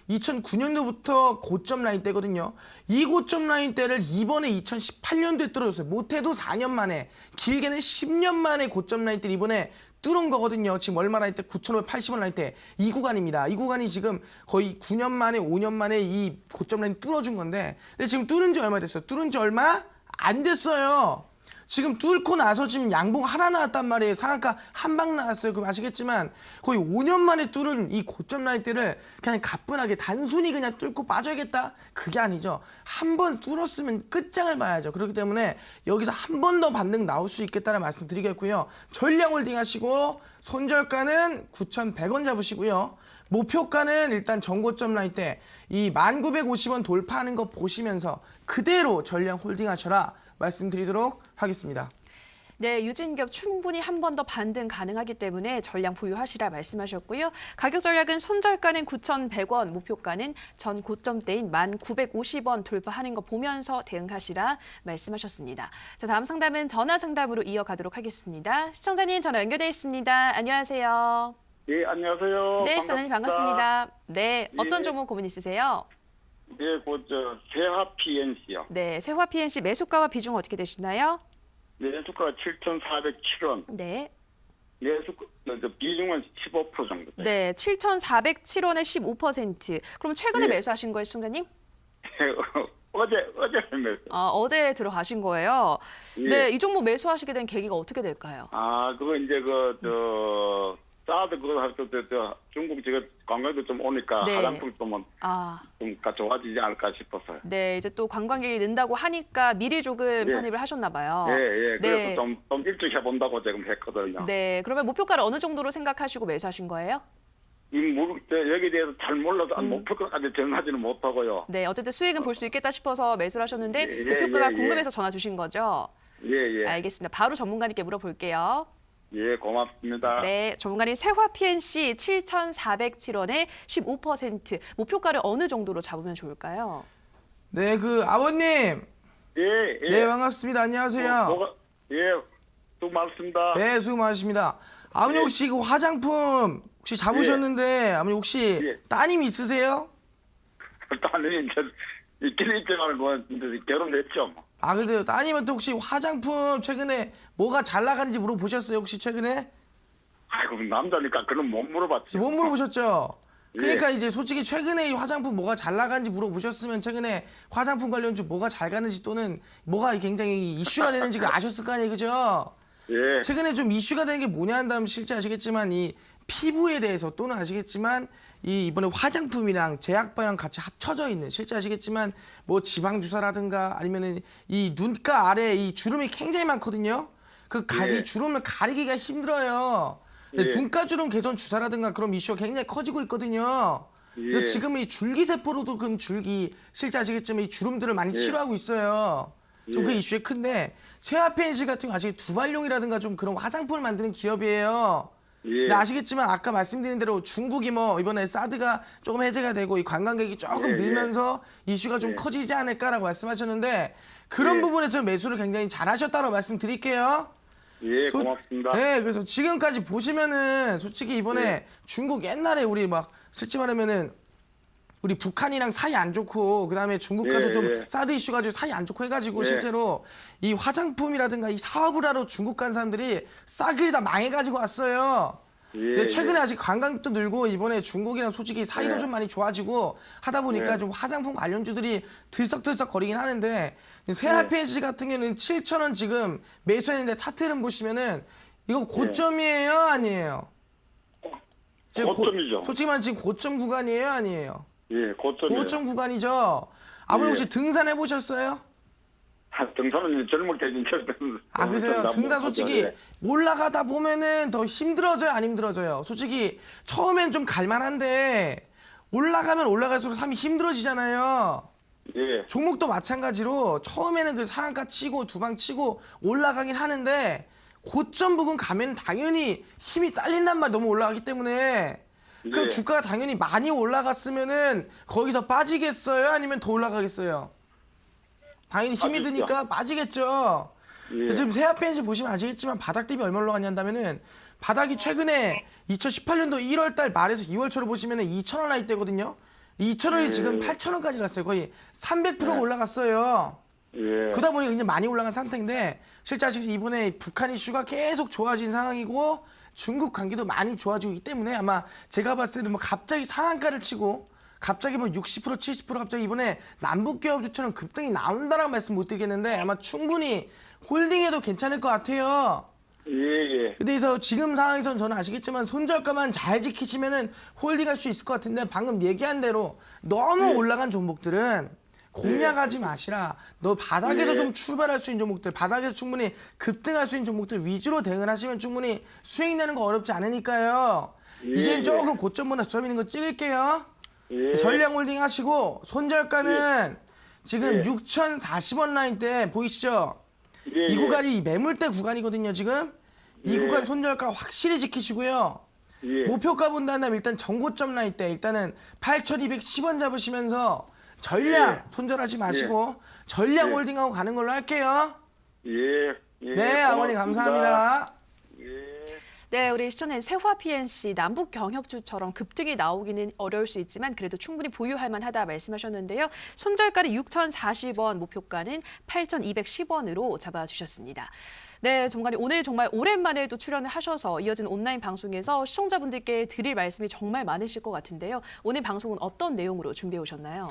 2009년도부터 고점 라인대거든요. 이 고점 라인대를 이번에 2018년도에 뚫어줬어요. 못해도 4년 만에, 길게는 10년 만에 고점 라인대를 이번에 뚫은 거거든요. 지금 얼마 라인대 9,580원 라인대 이 구간입니다. 이 구간이 지금 거의 9년 만에 5년 만에 이 고점 라인 뚫어준 건데 근데 지금 뚫은 지 얼마 됐어요? 뚫은 지 얼마 안 됐어요. 지금 뚫고 나서 지금 양봉 하나 나왔단 말이에요. 상한가 한 방 나왔어요. 그럼 아시겠지만 거의 5년 만에 뚫은 이 고점 라인대를 그냥 가뿐하게 단순히 그냥 뚫고 빠져야겠다? 그게 아니죠. 한 번 뚫었으면 끝장을 봐야죠. 그렇기 때문에 여기서 한 번 더 반등 나올 수 있겠다는 말씀 드리겠고요. 전량 홀딩 하시고 손절가는 9,100원 잡으시고요. 목표가는 일단 전고점 라인대 이 1,950원 돌파하는 거 보시면서 그대로 전량 홀딩 하셔라 말씀드리도록 하겠습니다. 네, 유진기업 충분히 한 번 더 반등 가능하기 때문에 전량 보유하시라 말씀하셨고요. 가격 전략은 손절가는 9,100원, 목표가는 전 고점대인 1,950원 돌파하는 거 보면서 대응하시라 말씀하셨습니다. 자, 다음 상담은 전화 상담으로 이어가도록 하겠습니다. 시청자님 전화 연결돼 있습니다. 안녕하세요. 예, 안녕하세요. 네, 시청자님 반갑습니다. 네, 어떤 예. 종목 고민 있으세요? 네, 세화 PNC요. 네, 세화 PNC 매수가와 비중 어떻게 되시나요? 네, 주가가 7,407원. 네. 비중은 15% 정도. 네, 7,407원에 15%. 그럼 최근에 예. 매수하신 거예요, 시청자님? 어제 매수. 어제 들어가신 거예요. 예. 네, 이 종목 매수하시게 된 계기가 어떻게 될까요? 그거 이제 사드 그거 할 때 중국 지금 관광도 좀 오니까 네. 화장품 좀 아, 좋아지지 않을까 싶었어요. 네, 이제 또 관광객이 는다고 하니까 미리 조금 예. 편입을 하셨나 봐요. 예. 그래서 네. 좀 일찍 해본다고 지금 했거든요. 네, 그러면 목표가를 어느 정도로 생각하시고 매수하신 거예요? 여기에 대해서 잘 몰라서 목표가까지 정하지는 못하고요. 네, 어쨌든 수익은 볼 수 있겠다 싶어서 매수를 하셨는데 예, 목표가가 예. 궁금해서 전화 주신 거죠? 예. 알겠습니다. 바로 전문가님께 물어볼게요. 예, 고맙습니다. 네, 전문가님 세화 PNC 7,407원에 15%. 목표가를 어느 정도로 잡으면 좋을까요? 네, 아버님. 예. 네, 반갑습니다. 안녕하세요. 수고 많습니다. 네, 수고 많으십니다. 아버님 예. 혹시 그 화장품 혹시 잡으셨는데 아버님 혹시 예. 따님 있으세요? 따님이 이제 있긴 있지만 이제 결혼했죠. 그래요? 따님한테 혹시 화장품 최근에 뭐가 잘 나가는지 물어보셨어요? 혹시 최근에? 아이고 남자니까 그런 못 물어봤지. 못 물어보셨죠? 그러니까 이제 솔직히 최근에 이 화장품 뭐가 잘 나간지 물어보셨으면 최근에 화장품 관련주 뭐가 잘 가는지 또는 뭐가 굉장히 이슈가 되는지 아셨을 거 아니에요, 그죠? 예. 최근에 좀 이슈가 되는 게 뭐냐 한다면 실제 아시겠지만 이 피부에 대해서 또는 아시겠지만 이 이번에 화장품이랑 제약바랑 같이 합쳐져 있는 실제 아시겠지만 뭐 지방 주사라든가 아니면은 이 눈가 아래 이 주름이 굉장히 많거든요. 이 주름을 가리기가 힘들어요. 예. 눈가 주름 개선 주사라든가 그런 이슈가 굉장히 커지고 있거든요. 예. 지금 이 줄기세포로도 그 줄기 실제 아시겠지만 이 주름들을 많이 치료하고 있어요. 좀 그 예. 이슈에 큰데 세화펜시 같은 거 아시겠 두발용이라든가 좀 그런 화장품을 만드는 기업이에요. 예. 근데 아시겠지만 아까 말씀드린 대로 중국이 뭐 이번에 사드가 조금 해제가 되고 이 관광객이 조금 예, 늘면서 이슈가 좀 예. 커지지 않을까라고 말씀하셨는데 그런 예. 부분에서 매수를 굉장히 잘하셨다고 말씀드릴게요. 예, 고맙습니다. 네, 그래서 지금까지 보시면은 솔직히 이번에 예. 중국 옛날에 우리 막 솔직히 말하면은 우리 북한이랑 사이 안 좋고 그다음에 중국과도 예, 좀 예. 사드 이슈 가지고 사이 안 좋고 해가지고 예. 실제로 이 화장품이라든가 이 사업을 하러 중국 간 사람들이 싸그리 다 망해가지고 왔어요. 예, 근데 최근에 예. 아직 관광도 늘고 이번에 중국이랑 솔직히 사이도 예. 좀 많이 좋아지고 하다 보니까 예. 좀 화장품 관련주들이 들썩들썩 거리긴 하는데 세아펜시 같은 경우는 7,000원 지금 매수했는데 차트를 보시면은 이거 고점이에요 아니에요? 지금 고점이죠. 솔직히 말하면 지금 고점 구간이에요 아니에요? 예, 고점이에요. 고점 구간이죠. 아버님 예. 혹시 등산 해보셨어요? 등산은 젊을 때는 아 그래서요. 등산 솔직히 올라가다 보면은 더 힘들어져요, 안 힘들어져요? 솔직히 처음엔 좀 갈만한데 올라가면 올라갈수록 삶이 힘들어지잖아요. 예. 종목도 마찬가지로 처음에는 그 상한가 치고 두 방 치고 올라가긴 하는데 고점 부근 가면 당연히 힘이 딸린단 말이에요. 너무 올라가기 때문에. 그럼 예. 주가가 당연히 많이 올라갔으면은 거기서 빠지겠어요? 아니면 더 올라가겠어요? 당연히 힘이 빠지죠. 드니까 빠지겠죠. 예. 지금 세아펜시 보시면 아시겠지만 바닥 대비 얼마 올라갔냐면은 바닥이 최근에 2018년도 1월달 말에서 2월 초를 보시면은 2,000원 라인 때거든요. 2,000원이 예. 지금 8,000원까지 갔어요. 거의 300%가 네. 올라갔어요. 예. 그러다 보니 이제 많이 올라간 상태인데 실제 아시겠지만 이번에 북한 이슈가 계속 좋아진 상황이고 중국 관계도 많이 좋아지고 있기 때문에 아마 제가 봤을 때는 뭐 갑자기 상한가를 치고 갑자기 뭐 60% 70% 갑자기 이번에 남북기업주처럼 급등이 나온다라는 말씀 못 드리겠는데 아마 충분히 홀딩해도 괜찮을 것 같아요. 예, 예. 그래서 지금 상황에서는 저는 아시겠지만 손절가만 잘 지키시면은 홀딩할 수 있을 것 같은데 방금 얘기한 대로 너무 올라간 종목들은 공략하지 마시라. 너 바닥에서 좀 출발할 수 있는 종목들, 바닥에서 충분히 급등할 수 있는 종목들 위주로 대응을 하시면 충분히 수익 내는 거 어렵지 않으니까요. 예, 이제는 예. 조금 고점보다 저점 있는 거 찍을게요. 예. 전량 홀딩 하시고 손절가는 지금 예. 6,040원 라인 때 보이시죠? 예, 이 예. 구간이 매물대 구간이거든요, 지금. 이 예. 구간 손절가 확실히 지키시고요. 예. 목표가 본다면 일단 전고점 라인 때 일단은 8,210원 잡으시면서 전량 예. 손절하지 마시고 전량 예. 홀딩하고 가는 걸로 할게요. 예. 예. 네, 아버님 감사합니다. 예. 네, 우리 시청자님 세화 PNC 남북 경협주처럼 급등이 나오기는 어려울 수 있지만 그래도 충분히 보유할 만하다 말씀하셨는데요. 손절가는 6,040원, 목표가는 8,210원으로 잡아주셨습니다. 네, 정관님 오늘 정말 오랜만에 또 출연을 하셔서 이어진 온라인 방송에서 시청자분들께 드릴 말씀이 정말 많으실 것 같은데요. 오늘 방송은 어떤 내용으로 준비해 오셨나요?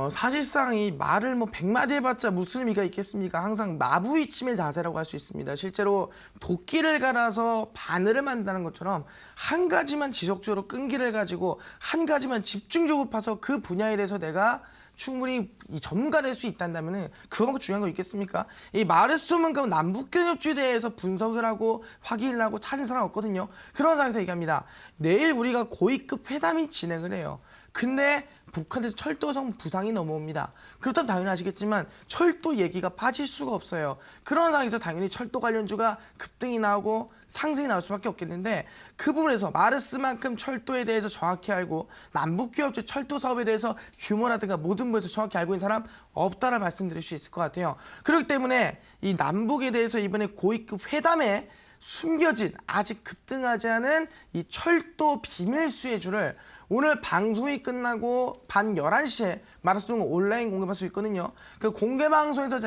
사실상 이 말을 뭐 100마디 해봤자 무슨 의미가 있겠습니까? 항상 마부이침의 자세라고 할 수 있습니다. 실제로 도끼를 갈아서 바늘을 만든다는 것처럼 한 가지만 지속적으로 끈기를 가지고 한 가지만 집중적으로 파서 그 분야에 대해서 내가 충분히 이 전문가 될 수 있다면 그거만큼 중요한 거 있겠습니까? 이 마르스만큼 남북경협주에 대해서 분석을 하고 확인을 하고 찾은 사람 없거든요. 그런 상황에서 얘기합니다. 내일 우리가 고위급 회담이 진행을 해요. 근데 북한에서 철도성 부상이 넘어옵니다. 그렇다면 당연히 아시겠지만 철도 얘기가 빠질 수가 없어요. 그런 상황에서 당연히 철도 관련주가 급등이 나오고 상승이 나올 수밖에 없겠는데 그 부분에서 마르스만큼 철도에 대해서 정확히 알고 남북기업체 철도 사업에 대해서 규모라든가 모든 부분에서 정확히 알고 있는 사람 없다라 말씀드릴 수 있을 것 같아요. 그렇기 때문에 이 남북에 대해서 이번에 고위급 회담에 숨겨진 아직 급등하지 않은 이 철도 비밀 수혜주를 오늘 방송이 끝나고 밤 11시에 마라톤 온라인 공개 방송이 있거든요. 그 공개 방송에서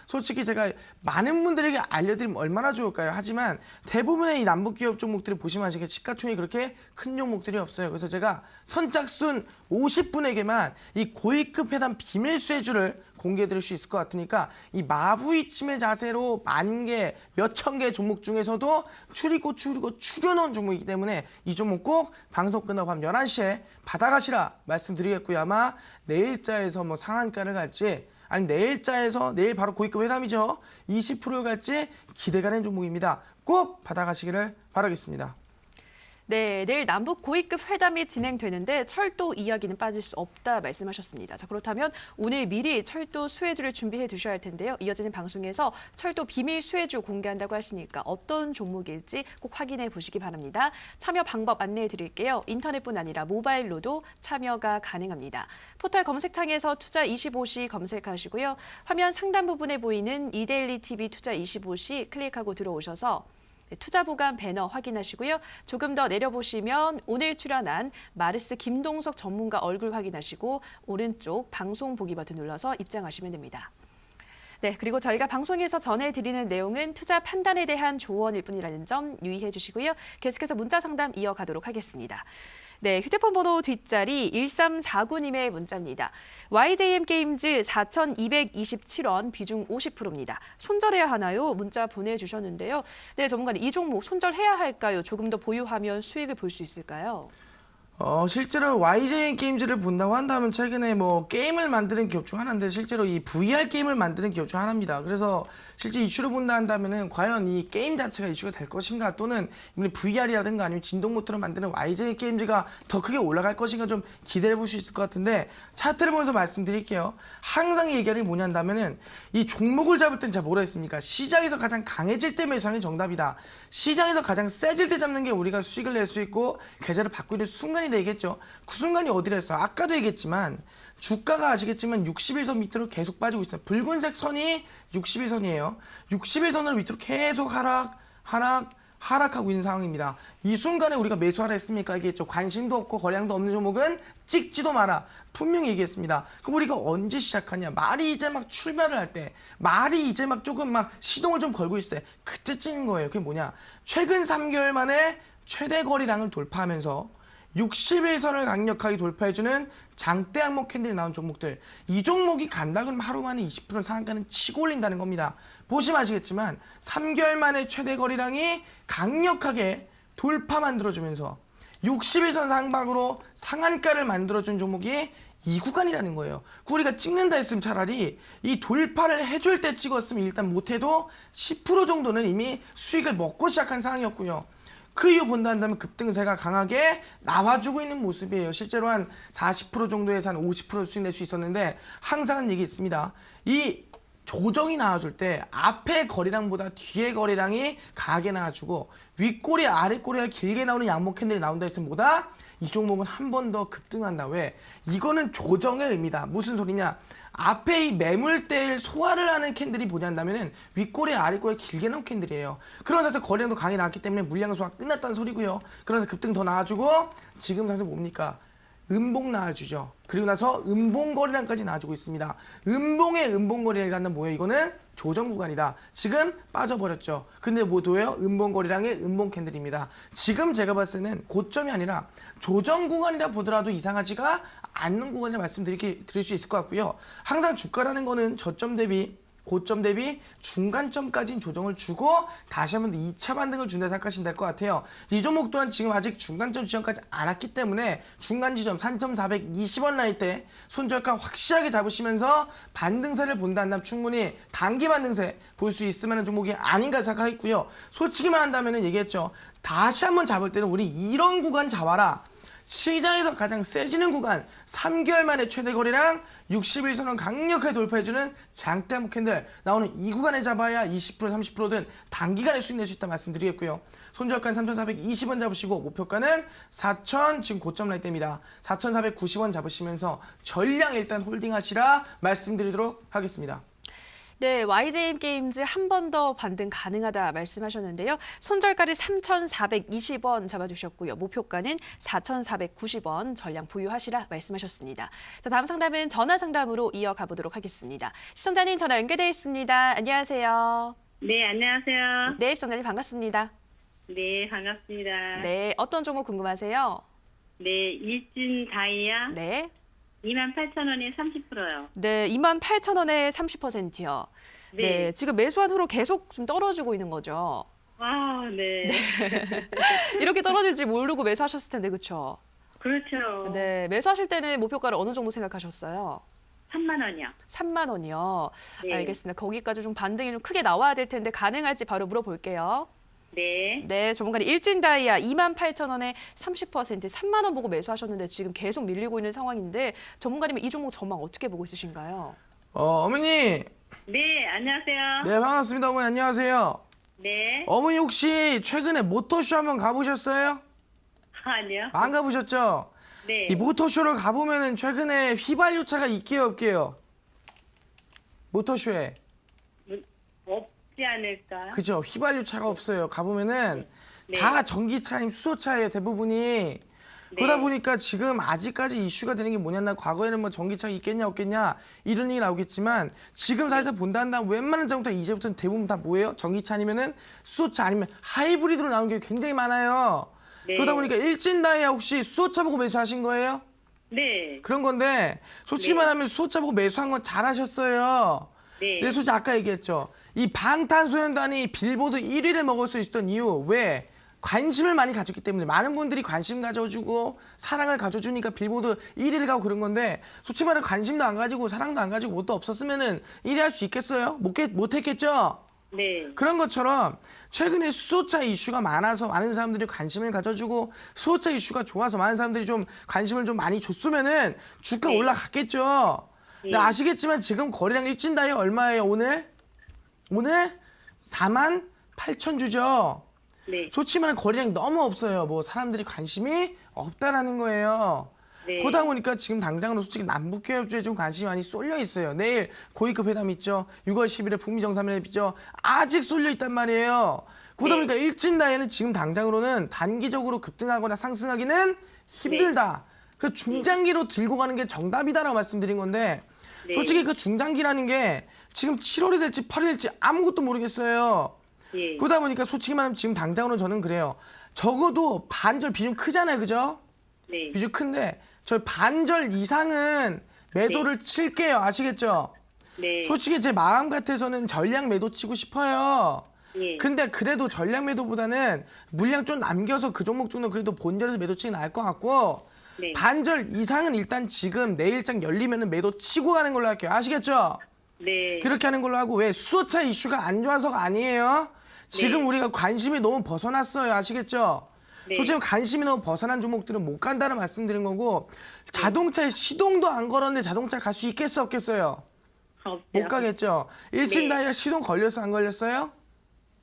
솔직히 제가 많은 분들에게 알려드리면 얼마나 좋을까요? 하지만 대부분의 이 남북 기업 종목들을 보시면 아시겠지만 시가총액이 그렇게 큰 종목들이 없어요. 그래서 제가 선착순 50분에게만 이 고위급 회담 비밀 쇠주를 공개해드릴 수 있을 것 같으니까 이 마부이침의 자세로 10,000개, 몇천 개 종목 중에서도 추리고 추려놓은 종목이기 때문에 이 종목 꼭 방송 끝나고 밤 11시에 받아가시라 말씀드리겠고요. 아마 내일자에서 뭐 상한가를 갈지 아니 내일자에서 내일 바로 고위급 회담이죠. 20%를 갈지 기대가 되는 종목입니다. 꼭 받아가시기를 바라겠습니다. 네, 내일 남북 고위급 회담이 진행되는데 철도 이야기는 빠질 수 없다 말씀하셨습니다. 자, 그렇다면 오늘 미리 철도 수혜주를 준비해 두셔야 할 텐데요. 이어지는 방송에서 철도 비밀 수혜주 공개한다고 하시니까 어떤 종목일지 꼭 확인해 보시기 바랍니다. 참여 방법 안내해 드릴게요. 인터넷뿐 아니라 모바일로도 참여가 가능합니다. 포털 검색창에서 투자25시 검색하시고요. 화면 상단 부분에 보이는 이데일리 TV 투자25시 클릭하고 들어오셔서 투자 보관 배너 확인하시고요. 조금 더 내려보시면 오늘 출연한 마르스 김동석 전문가 얼굴 확인하시고 오른쪽 방송 보기 버튼 눌러서 입장하시면 됩니다. 네, 그리고 저희가 방송에서 전해드리는 내용은 투자 판단에 대한 조언일 뿐이라는 점 유의해 주시고요. 계속해서 문자 상담 이어가도록 하겠습니다. 네, 휴대폰 번호 뒷자리 1349님의 문자입니다. YJM 게임즈 4,227원 비중 50%입니다. 손절해야 하나요? 문자 보내주셨는데요. 네, 전문가님, 이 종목 손절해야 할까요? 조금 더 보유하면 수익을 볼 수 있을까요? 실제로 YJ 게임즈를 본다고 한다면 최근에 뭐 게임을 만드는 기업 중 하나인데 실제로 이 VR 게임을 만드는 기업 중 하나입니다. 그래서 실제 이슈를 본다 한다면은 과연 이 게임 자체가 이슈가 될 것인가 또는 VR이라든가 아니면 진동 모터를 만드는 YJ 게임즈가 더 크게 올라갈 것인가 좀 기대해 볼 수 있을 것 같은데 차트를 보면서 말씀드릴게요. 항상 얘기하는 게 뭐냐 한다면은 이 종목을 잡을 땐 잘 모르겠습니까? 시장에서 가장 강해질 때 매수하는 게 정답이다. 시장에서 가장 세질 때 잡는 게 우리가 수익을 낼 수 있고 계좌를 바꾸는 순간이 되겠죠. 그 순간이 어디랬어요? 아까도 얘기했지만 주가가 아시겠지만 61선 밑으로 계속 빠지고 있어요. 붉은색 선이 61선이에요. 61선을 밑으로 계속 하락하고 있는 상황입니다. 이 순간에 우리가 매수하라 했습니까? 얘기했죠. 관심도 없고 거래량도 없는 종목은 찍지도 마라. 분명히 얘기했습니다. 그럼 우리가 언제 시작하냐? 말이 이제 막 출발을 할 때, 말이 이제 막 조금 막 시동을 좀 걸고 있을 때 그때 찍는 거예요. 그게 뭐냐? 최근 3개월 만에 최대 거래량을 돌파하면서 61선을 강력하게 돌파해주는 장대 항목 캔들이 나온 종목들, 이 종목이 간다 그러면 하루 만에 20% 상한가는 치고 올린다는 겁니다. 보시면 아시겠지만 3개월 만에 최대 거래량이 강력하게 돌파 만들어주면서 61선 상방으로 상한가를 만들어준 종목이 이 구간이라는 거예요. 우리가 찍는다 했으면 차라리 이 돌파를 해줄 때 찍었으면 일단 못해도 10% 정도는 이미 수익을 먹고 시작한 상황이었고요. 그 이후 본다 한다면 급등세가 강하게 나와주고 있는 모습이에요. 실제로 한 40% 정도에서 한 50% 수익 낼 수 있었는데 항상 한 얘기 있습니다. 이 조정이 나와줄 때 앞에 거래량보다 뒤에 거래량이 강하게 나와주고 윗꼬리 아랫꼬리가 길게 나오는 양목 캔들이 나온다 했으면 뭐다? 이 종목은 한 번 더 급등한다. 왜? 이거는 조정의 의미다. 무슨 소리냐? 앞에 이 매물대를 소화를 하는 캔들이 뭐냐 한다면은 윗꼬리 아랫꼬리 길게 나온 캔들이에요. 그런 상태에서 거래량도 강하게 나왔기 때문에 물량 소화 끝났다는 소리고요. 그러면서 급등 더 나와주고 지금 상태 뭡니까? 음봉 나와주죠. 그리고 나서 음봉 거래량까지 나와주고 있습니다. 음봉의 음봉 거래량이 뭐예요? 이거는 조정 구간이다. 지금 빠져버렸죠. 근데 뭐도예요? 음봉 거래량의 음봉 캔들입니다. 지금 제가 봤을 때는 고점이 아니라 조정 구간이라 보더라도 이상하지가 않는 구간을 말씀드릴 수 있을 것 같고요. 항상 주가라는 거는 저점 대비 고점 대비 중간점까지 조정을 주고 다시 한번 2차 반등을 준다 생각하시면 될 것 같아요. 이 종목 또한 지금 아직 중간점 지점까지 안 왔기 때문에 중간 지점 3,420원 라인 때 손절가 확실하게 잡으시면서 반등세를 본다 한다면 충분히 단기 반등세 볼 수 있을 만한 종목이 아닌가 생각하겠고요. 솔직히 말한다면 얘기했죠. 다시 한번 잡을 때는 우리 이런 구간 잡아라. 시장에서 가장 세지는 구간 3개월 만에 최대 거래량 61선을 강력하게 돌파해주는 장대 항목 캔들 나오는 이 구간에 잡아야 20% 30%든 단기간에 수익 낼 수 있다 말씀드리겠고요. 손절가는 3,420원 잡으시고 목표가는 4,000 지금 고점 라인 때입니다. 4,490원 잡으시면서 전량 일단 홀딩하시라 말씀드리도록 하겠습니다. 네, YJM 게임즈 한 번 더 반등 가능하다 말씀하셨는데요. 손절가를 3,420원 잡아주셨고요. 목표가는 4,490원 전량 보유하시라 말씀하셨습니다. 자, 다음 상담은 전화 상담으로 이어가 보도록 하겠습니다. 시청자님 전화 연결돼 있습니다. 안녕하세요. 네, 안녕하세요. 네, 시청자님 반갑습니다. 네, 반갑습니다. 네, 어떤 종목 궁금하세요? 네, 일진 다이아 네. 28,000원에 30%요. 네, 28,000원에 30%요. 네. 네, 지금 매수한 후로 계속 좀 떨어지고 있는 거죠. 와, 네. 이렇게 떨어질지 모르고 매수하셨을 텐데, 그렇죠? 그렇죠. 네, 매수하실 때는 목표가를 어느 정도 생각하셨어요? 3만 원이요. 3만 원이요. 네. 알겠습니다. 거기까지 좀 반등이 좀 크게 나와야 될 텐데 가능할지 바로 물어볼게요. 네. 네, 전문가님 일진다이아 28,000원에 30% 3만 원 보고 매수하셨는데 지금 계속 밀리고 있는 상황인데 전문가님은 이 종목 전망 어떻게 보고 있으신가요? 어머니. 네, 안녕하세요. 네, 반갑습니다. 어머니 안녕하세요. 네. 어머니 혹시 최근에 모터쇼 한번 가보셨어요? 아니요. 안 가보셨죠? 네. 이 모터쇼를 가보면은 최근에 휘발유차가 있게요, 없게요? 모터쇼에. 없지 않을까? 그죠? 휘발유차가 없어요. 가보면은 네. 다 전기차 아니면 수소차예요, 대부분이. 그러다 보니까 지금 아직까지 이슈가 되는 게 뭐냐면 과거에는 뭐 전기차가 있겠냐 없겠냐 이런 얘기 나오겠지만 지금 사에서 본다 한다면 웬만한 자동차 이제부터는 대부분 다 뭐예요? 전기차 아니면은 수소차 아니면 하이브리드로 나오는 게 굉장히 많아요. 네. 그러다 보니까 일진다이아 혹시 수소차 보고 매수하신 거예요? 네. 그런 건데 솔직히 네. 말하면 수소차 보고 매수한 건 잘하셨어요. 네. 근데 솔직히 아까 얘기했죠. 이 방탄소년단이 빌보드 1위를 먹을 수 있었던 이유 왜? 관심을 많이 가졌기 때문에 많은 분들이 관심 가져주고 사랑을 가져주니까 빌보드 1위를 가고 그런 건데 솔직히 말해 관심도 안 가지고 사랑도 안 가지고 뭣도 없었으면은 1위 할 수 있겠어요? 못했겠죠? 네. 그런 것처럼 최근에 수소차 이슈가 많아서 많은 사람들이 관심을 가져주고 수소차 이슈가 좋아서 많은 사람들이 좀 관심을 좀 많이 줬으면은 주가 네. 올라갔겠죠. 근데 아시겠지만 지금 거래량 일진다이아 얼마예요 오늘? 오늘 48,000 주죠. 네. 솔직히 말하면 거래량이 너무 없어요. 뭐 사람들이 관심이 없다라는 거예요. 네. 그러다 보니까 지금 당장으로 솔직히 남북기업주에 좀 관심이 많이 쏠려 있어요. 내일 고위급 회담 있죠. 6월 10일에 북미 정상회담 있죠. 아직 쏠려 있단 말이에요. 그러다 네. 보니까 일진다이아는 지금 당장으로는 단기적으로 급등하거나 상승하기는 힘들다. 그 중장기로 들고 가는 게 정답이다라고 말씀드린 건데 네. 솔직히 그 중장기라는 게 지금 7월이 될지 8월이 될지 아무것도 모르겠어요. 예. 그러다 보니까 솔직히 말하면 지금 당장으로 저는 그래요. 적어도 반절 비중 크잖아요. 그죠? 네. 비중 큰데 저 반절 이상은 매도를 칠게요. 아시겠죠? 네. 솔직히 제 마음 같아서는 전량 매도 치고 싶어요. 예. 근데 그래도 전량 매도보다는 물량 좀 남겨서 그 종목 정도 그래도 본절에서 매도 치는 나을 것 같고 네. 반절 이상은 일단 지금 내일장 열리면은 매도 치고 가는 걸로 할게요. 아시겠죠? 네. 그렇게 하는 걸로 하고 왜 수소차 이슈가 안 좋아서가 아니에요. 지금 네. 우리가 관심이 너무 벗어났어요. 아시겠죠? 네. 솔직히 관심이 너무 벗어난 종목들은 못 간다는 말씀드린 거고 자동차에 시동도 안 걸었는데 자동차 갈 수 있겠어 없겠어요? 없죠. 못 가겠죠. 일진다이아 시동 걸렸어 안 걸렸어요?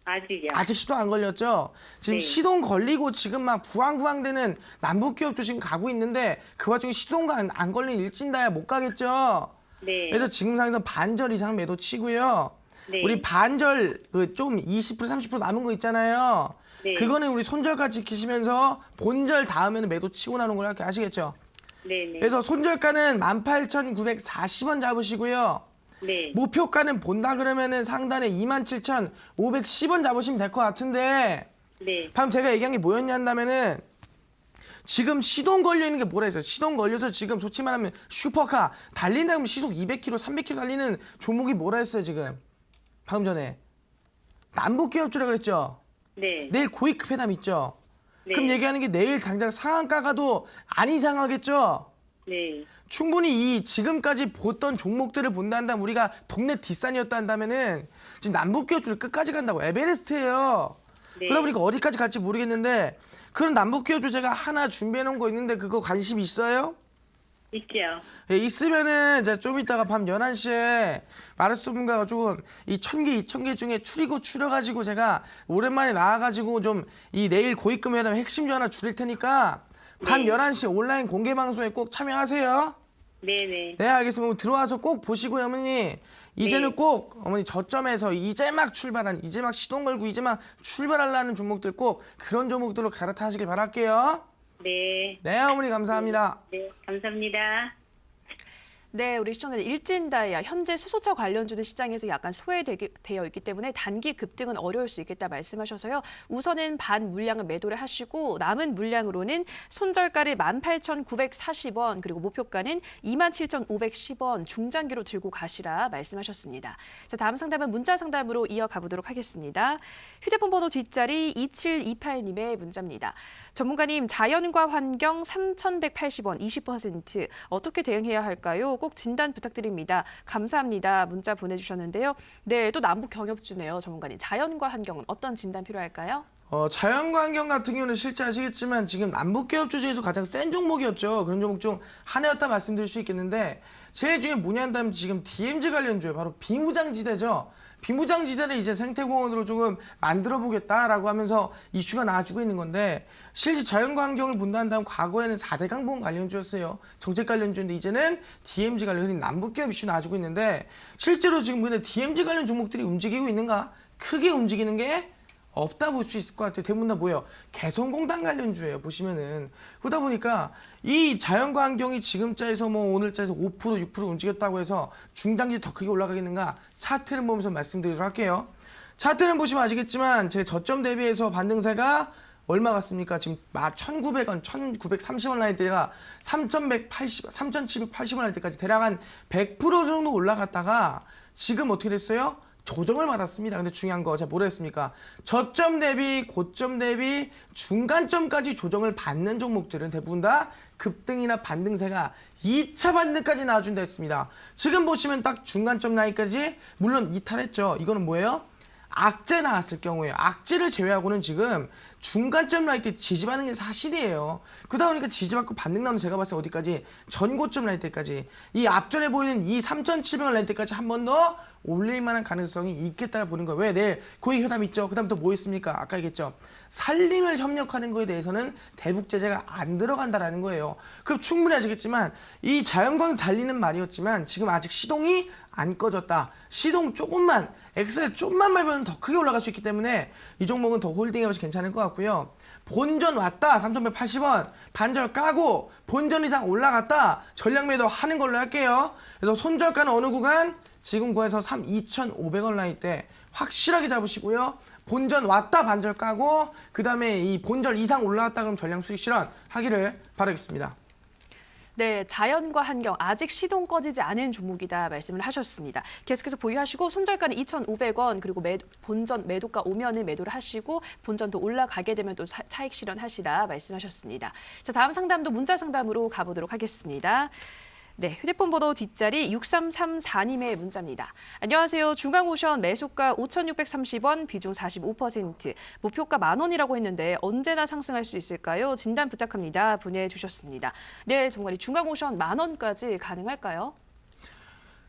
아직이요. 아직 시동 안 걸렸죠. 지금 네. 시동 걸리고 지금 막 부황부황되는 남북기업도 지금 가고 있는데 그 와중에 시동가 안 걸린 일진다이아 못 가겠죠. 네. 그래서 지금 상에서 반절 이상 매도 치고요. 네. 우리 반절 그 좀 20% 30% 남은 거 있잖아요. 네. 그거는 우리 손절가 지키시면서 본절 다음에는 매도 치고 나오는 걸로 할게요. 아시겠죠? 네네. 그래서 손절가는 18,940원 잡으시고요. 네. 목표가는 본다 그러면은 상단에 27,510원 잡으시면 될 것 같은데 네. 방금 제가 얘기한 게 뭐였냐 한다면은 지금 시동 걸려 있는 게 뭐라 했어요? 시동 걸려서 지금 솔직히 말하면 슈퍼카 달린다 그러면 시속 200km, 300km 달리는 종목이 뭐라 했어요 지금? 방금 전에 남북기업주라 그랬죠? 네. 내일 고위급 회담 있죠? 네. 그럼 얘기하는 게 내일 당장 상한가 가도 안 이상하겠죠? 네. 충분히 이 지금까지 보던 종목들을 본다 한다면 우리가 동네 뒷산이었다 한다면은 지금 남북기업주를 끝까지 간다고 에베레스트예요. 네. 그러다 보니까 어디까지 갈지 모르겠는데 그런 남북기업주 제가 하나 준비해 놓은 거 있는데 그거 관심 있어요? 있죠. 예, 있으면은 제가 좀 이따가 밤 11시에 마르스 분과 조금 이 1,000개, 2,000개 중에 추려가지고 제가 오랜만에 나와가지고 좀 이 내일 고위급 회담 핵심주 하나 줄일 테니까 밤 네. 11시에 온라인 공개 방송에 꼭 참여하세요. 네네. 네, 알겠습니다. 들어와서 꼭 보시고요, 어머니. 이제는 꼭 어머니 저점에서 이제 막 시동 걸고 이제 막 출발하려는 종목들 꼭 그런 종목들로 갈아타시길 바랄게요. 네. 네, 어머니 감사합니다. 네. 감사합니다. 네, 우리 시청자들 일진다이아 현재 수소차 관련주는 시장에서 약간 소외되어 있기 때문에 단기 급등은 어려울 수 있겠다 말씀하셔서요. 우선은 반 물량을 매도를 하시고 남은 물량으로는 손절가를 18,940원 그리고 목표가는 27,510원 중장기로 들고 가시라 말씀하셨습니다. 자, 다음 상담은 문자 상담으로 이어가 보도록 하겠습니다. 휴대폰 번호 뒷자리 2728님의 문자입니다. 전문가님, 자연과 환경 3,180원 20% 어떻게 대응해야 할까요? 꼭 진단 부탁드립니다. 감사합니다. 문자 보내주셨는데요. 네, 또 남북 경협주네요. 전문가님, 자연과 환경은 어떤 진단 필요할까요? 자연과 환경 같은 경우는 실제 아시겠지만 지금 남북기업주 중에서 가장 센 종목이었죠. 그런 종목 중 하나였다 말씀드릴 수 있겠는데 제일 중에 뭐냐 한다면 지금 DMZ 관련주예요. 바로 비무장지대죠. 비무장지대를 이제 생태공원으로 조금 만들어 보겠다라고 하면서 이슈가 나와주고 있는 건데 실제 자연과 환경을 본다 한다면 과거에는 4대 강보험 관련주였어요. 정책 관련주인데 이제는 DMZ 관련 흔히 남북기업 이슈 나와주고 있는데 실제로 지금 근데 DMZ 관련 종목들이 움직이고 있는가? 크게 움직이는 게 없다 볼 수 있을 것 같아요. 대부분 다 뭐예요? 개성공단 관련주예요. 보시면은 그러다 보니까 이 자연과 환경이 지금자에서 뭐 오늘자에서 5% 6% 움직였다고 해서 중장기 더 크게 올라가겠는가? 차트를 보면서 말씀드리도록 할게요. 차트는 보시면 아시겠지만 제 저점 대비해서 반등세가 얼마 같습니까? 지금 1,900원, 1,930원 라인 때가 3,780원 라인 때까지 대략 한 100% 정도 올라갔다가 지금 어떻게 됐어요? 조정을 받았습니다. 근데 중요한 거 제가 뭐라 했습니까? 저점 대비, 고점 대비, 중간점까지 조정을 받는 종목들은 대부분 다 급등이나 반등세가 2차 반등까지 나와준다 했습니다. 지금 보시면 딱 중간점 라인까지 물론 이탈했죠. 이거는 뭐예요? 악재 나왔을 경우에요. 악재를 제외하고는 지금 중간점 라인 때 지지받는 게 사실이에요. 그러다 보니까 지지받고 반등 나오는 제가 봤을 때 어디까지? 전고점 라인 때까지. 이 앞전에 보이는 이 3,700원 라인 때까지 한 번 더 올릴 만한 가능성이 있겠다를 보는 거예요. 왜? 내일 고위 회담 있죠. 그 다음 또 뭐 있습니까? 아까 얘기했죠. 산림을 협력하는 거에 대해서는 대북 제재가 안 들어간다라는 거예요. 그럼 충분히 아시겠지만 이 자연광 달리는 말이었지만 지금 아직 시동이 안 꺼졌다. 시동 조금만 엑셀 좀만 밟으면 더 크게 올라갈 수 있기 때문에 이 종목은 더 홀딩해봐서 괜찮을 것 같고요. 본전 왔다 3,180원 반절 까고 본전 이상 올라갔다 전량 매도 하는 걸로 할게요. 그래서 손절가는 어느 구간? 지금 구에서 2,500원 라인 때 확실하게 잡으시고요. 본전 왔다 반절 까고 그 다음에 이 본절 이상 올라왔다 그럼 전량 수익 실현 하기를 바라겠습니다. 네, 자연과 환경 아직 시동 꺼지지 않은 종목이다 말씀을 하셨습니다. 계속해서 보유하시고 손절가는 2,500원 그리고 본전 매도가 오면은 매도를 하시고 본전도 올라가게 되면 또 차익 실현하시라 말씀하셨습니다. 자, 다음 상담도 문자 상담으로 가보도록 하겠습니다. 네, 휴대폰 번호 뒷자리 6334님의 문자입니다. 안녕하세요. 중앙오션 매수가 5,630원, 비중 45%, 목표가 10,000원이라고 했는데 언제나 상승할 수 있을까요? 진단 부탁합니다. 보내주셨습니다. 네, 정말 중앙오션 10,000원까지 가능할까요?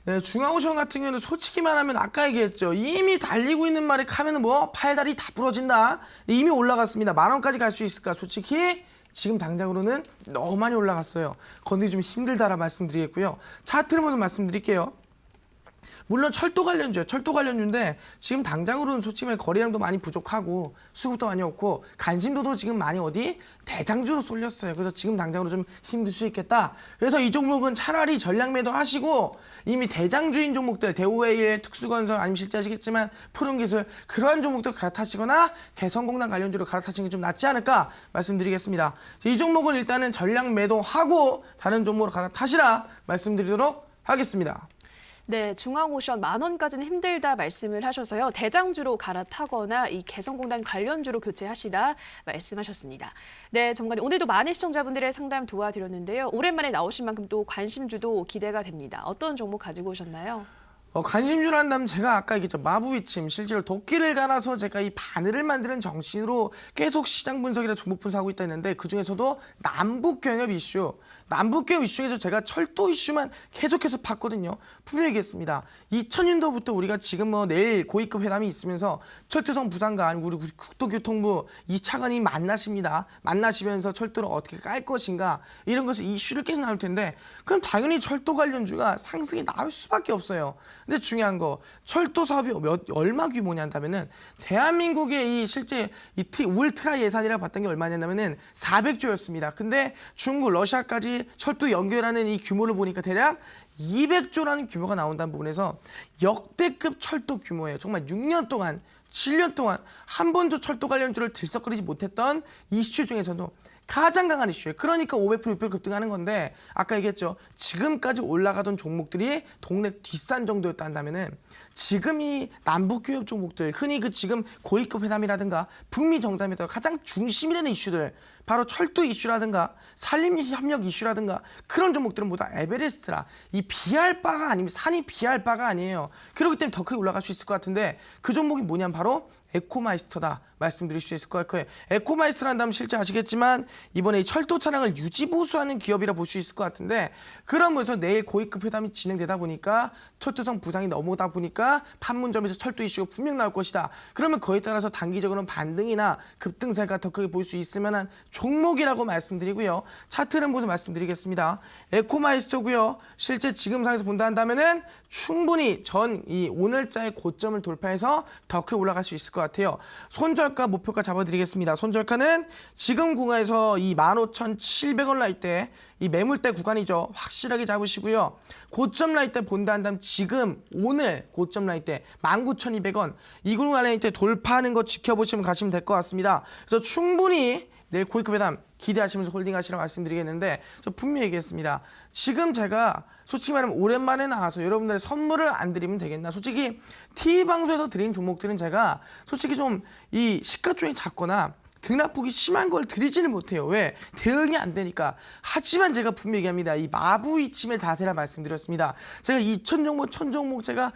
네, 중앙오션 같은 경우는 솔직히 말하면 아까 얘기했죠. 이미 달리고 있는 말에 가면은 뭐 팔다리 다 부러진다. 이미 올라갔습니다. 10,000원까지 갈 수 있을까? 솔직히 지금 당장으로는 너무 많이 올라갔어요. 건드리기 좀 힘들다라 말씀드리겠고요. 차트를 먼저 말씀드릴게요. 물론 철도 관련주예요. 철도 관련주인데 지금 당장으로는 솔직히 말해 거래량도 많이 부족하고 수급도 많이 없고 관심도도 지금 많이 어디? 대장주로 쏠렸어요. 그래서 지금 당장으로 좀 힘들 수 있겠다. 그래서 이 종목은 차라리 전량 매도 하시고 이미 대장주인 종목들 대우웨일, 특수건설 아니면 실제 아시겠지만 푸른기술 그러한 종목들 갈아타시거나 개성공단 관련주로 갈아타시는 게 좀 낫지 않을까 말씀드리겠습니다. 이 종목은 일단은 전량 매도하고 다른 종목으로 갈아타시라 말씀드리도록 하겠습니다. 네, 중앙오션 10,000원까지는 힘들다 말씀을 하셔서요. 대장주로 갈아타거나 이 개성공단 관련주로 교체하시라 말씀하셨습니다. 네, 정말 오늘도 많은 시청자분들의 상담 도와드렸는데요. 오랜만에 나오신 만큼 또 관심주도 기대가 됩니다. 어떤 종목 가지고 오셨나요? 관심주로 한다면 제가 아까 얘기했죠. 마부위침 실제로 도끼를 갈아서 제가 이 바늘을 만드는 정신으로 계속 시장 분석이나 종목 분석하고 있다 했는데 그중에서도 남북경협 이슈 남북교육 이슈 중에서 제가 철도 이슈만 계속해서 봤거든요. 분명히 얘기했습니다. 2000년도부터 우리가 지금 뭐 내일 고위급 회담이 있으면서 철도성 부산간 우리 국토교통부 이 차관이 만나십니다. 만나시면서 철도를 어떻게 깔 것인가 이런 것을 이슈를 계속 나올 텐데 그럼 당연히 철도 관련주가 상승이 나올 수밖에 없어요. 근데 중요한 거 철도 사업이 얼마 규모냐 한다면은 대한민국의 이 실제 이 울트라 예산이라고 봤던 게 얼마냐면은 400조였습니다. 근데 중국, 러시아까지 철도 연결하는 이 규모를 보니까 대략 200조라는 규모가 나온다는 부분에서 역대급 철도 규모예요. 정말 6년 동안 7년 동안 한 번도 철도 관련주를 들썩거리지 못했던 이슈 중에서도 가장 강한 이슈예요. 그러니까 500% 600% 급등하는 건데 아까 얘기했죠. 지금까지 올라가던 종목들이 동네 뒷산 정도였다 한다면은 지금 이 남북교역 종목들 흔히 그 지금 고위급 회담이라든가 북미 정상회담 가장 중심이 되는 이슈들 바로 철도 이슈라든가 산림협력 이슈라든가 그런 종목들은 모두 에베레스트라 이 비할 바가 아니면 산이 비할 바가 아니에요. 그렇기 때문에 더 크게 올라갈 수 있을 것 같은데 그 종목이 뭐냐면 바로 에코마이스터다 말씀드릴 수 있을 것 같고요. 에코마이스터라는 다음 실제 아시겠지만 이번에 이 철도 차량을 유지보수하는 기업이라 볼 수 있을 것 같은데 그런 면에서 내일 고위급 회담이 진행되다 보니까 철도성 부상이 넘어오다 보니까 판문점에서 철도 이슈가 분명 나올 것이다. 그러면 그에 따라서 단기적으로는 반등이나 급등세가 더 크게 볼 수 있을 만한 종목이라고 말씀드리고요. 차트는 보면서 말씀드리겠습니다. 에코마이스터고요. 실제 지금 상에서 본다 한다면은 충분히 이 오늘자의 고점을 돌파해서 더 크게 올라갈 수 있을 것 같아요. 손절가 목표가 잡아드리겠습니다. 손절가는 지금 구간에서 이 15,700원 라인 때 이 매물대 구간이죠. 확실하게 잡으시고요. 고점 라인 때 본다 한다면 지금 오늘 고점 라인 때 19,200원 이 구간 라인 때 돌파하는 거 지켜보시면 가시면 될 것 같습니다. 그래서 충분히 내일 고위급 회담 기대하시면서 홀딩하시라고 말씀드리겠는데 저 분명히 얘기했습니다. 지금 제가 솔직히 말하면 오랜만에 나와서 여러분들의 선물을 안 드리면 되겠나. 솔직히 TV방송에서 드린 종목들은 제가 솔직히 좀 이 시가총이 작거나 등락폭이 심한 걸 드리지는 못해요. 왜? 대응이 안 되니까. 하지만 제가 분명히 얘기합니다. 이 마부이침의 자세라 말씀드렸습니다. 제가 2,000종목, 1,000종목 제가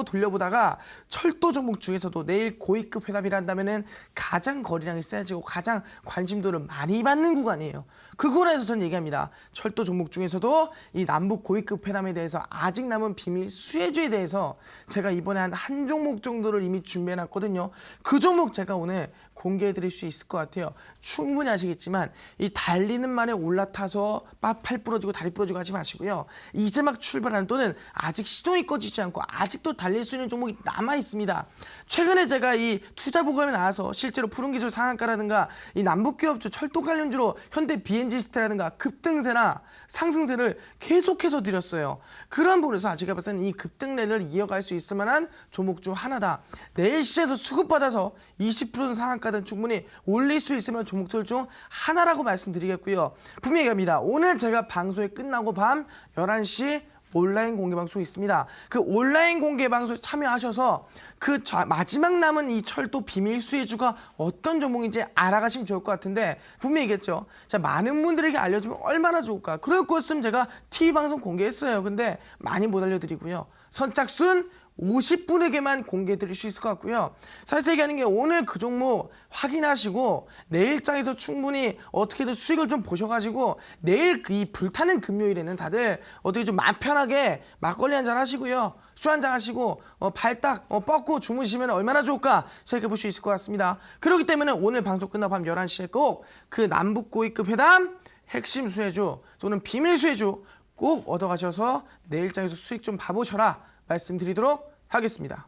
돌려보다가 철도 종목 중에서도 내일 고위급 회담이라 한다면은 가장 거래량이 세지고 가장 관심도를 많이 받는 구간이에요. 그 구간에서 저는 얘기합니다. 철도 종목 중에서도 이 남북 고위급 회담에 대해서 아직 남은 비밀 수혜주에 대해서 제가 이번에 한 종목 정도를 이미 준비해놨거든요. 그 종목 제가 오늘 공개해드릴 수 있을 것 같아요. 충분히 아시겠지만 이 달리는 만에 올라타서 팔 부러지고 다리 부러지고 하지 마시고요. 이제 막 출발하는 또는 아직 시동이 꺼지지 않고 아직도 달릴 수 있는 종목이 남아있습니다. 최근에 제가 이 투자 보고에 나와서 실제로 푸른기술 상한가라든가 이 남북기업주 철도 관련주로 현대 BNG시스템이라든가 급등세나 상승세를 계속해서 드렸어요. 그런 부분에서 아직 봤을 때는 이 급등세를 이어갈 수 있을 만한 종목 중 하나다. 내일 시장에서 수급받아서 20% 상한가든 충분히 올릴 수 있을 만한 종목들 중 하나라고 말씀드리겠고요. 분명히 얘기합니다. 오늘 제가 방송이 끝나고 밤 11시 온라인 공개 방송이 있습니다. 그 온라인 공개 방송에 참여하셔서 그 마지막 남은 이 철도 비밀 수혜주가 어떤 종목인지 알아가시면 좋을 것 같은데 분명히 얘기했죠. 자, 많은 분들에게 알려주면 얼마나 좋을까. 그럴 거였으면 제가 TV 방송 공개했어요. 근데 많이 못 알려드리고요. 선착순 50분에게만 공개해드릴 수 있을 것 같고요. 사실 얘기하는 게 오늘 그 종목 확인하시고 내일장에서 충분히 어떻게든 수익을 좀 보셔가지고 내일 이 불타는 금요일에는 다들 어떻게 좀 마음 편하게 막걸리 한잔 하시고요. 술 한잔 하시고 발 딱 뻗고 주무시면 얼마나 좋을까 생각해 볼 수 있을 것 같습니다. 그렇기 때문에 오늘 방송 끝나고 밤 11시에 꼭 그 남북 고위급 회담 핵심 수혜주 또는 비밀 수혜주 꼭 얻어가셔서 내일장에서 수익 좀 봐보셔라 말씀드리도록 하겠습니다.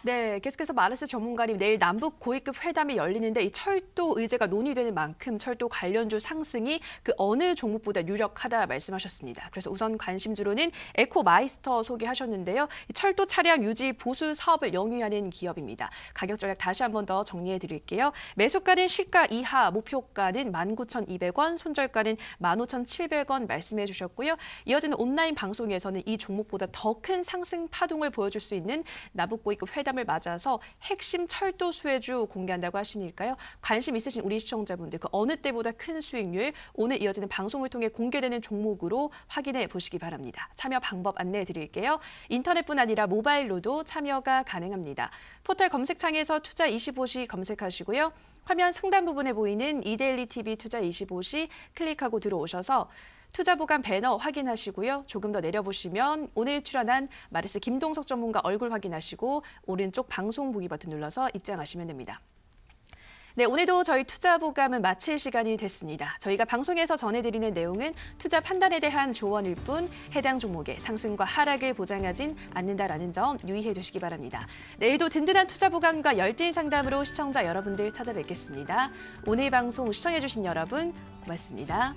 네, 계속해서 마르스 전문가님 내일 남북 고위급 회담이 열리는데 이 철도 의제가 논의되는 만큼 철도 관련주 상승이 그 어느 종목보다 유력하다 말씀하셨습니다. 그래서 우선 관심주로는 에코마이스터 소개하셨는데요. 이 철도 차량 유지 보수 사업을 영위하는 기업입니다. 가격 전략 다시 한 번 더 정리해 드릴게요. 매수가는 시가 이하, 목표가는 19,200원, 손절가는 15,700원 말씀해 주셨고요. 이어지는 온라인 방송에서는 이 종목보다 더 큰 상승 파동을 보여줄 수 있는 남북 고위급 회담을 맞아서 핵심 철도 수혜주 공개한다고 하시니까요. 관심 있으신 우리 시청자분들 그 어느 때보다 큰 수익률 오늘 이어지는 방송을 통해 공개되는 종목으로 확인해 보시기 바랍니다. 참여 방법 안내해 드릴게요. 인터넷뿐 아니라 모바일로도 참여가 가능합니다. 포털 검색창에서 투자25시 검색하시고요. 화면 상단 부분에 보이는 이데일리 TV 투자 25시 클릭하고 들어오셔서 투자 보관 배너 확인하시고요. 조금 더 내려보시면 오늘 출연한 마르스 김동석 전문가 얼굴 확인하시고 오른쪽 방송 보기 버튼 눌러서 입장하시면 됩니다. 네, 오늘도 저희 투자 보감은 마칠 시간이 됐습니다. 저희가 방송에서 전해드리는 내용은 투자 판단에 대한 조언일 뿐 해당 종목의 상승과 하락을 보장하진 않는다라는 점 유의해 주시기 바랍니다. 내일도 든든한 투자 보감과 열띤 상담으로 시청자 여러분들 찾아뵙겠습니다. 오늘 방송 시청해 주신 여러분 고맙습니다.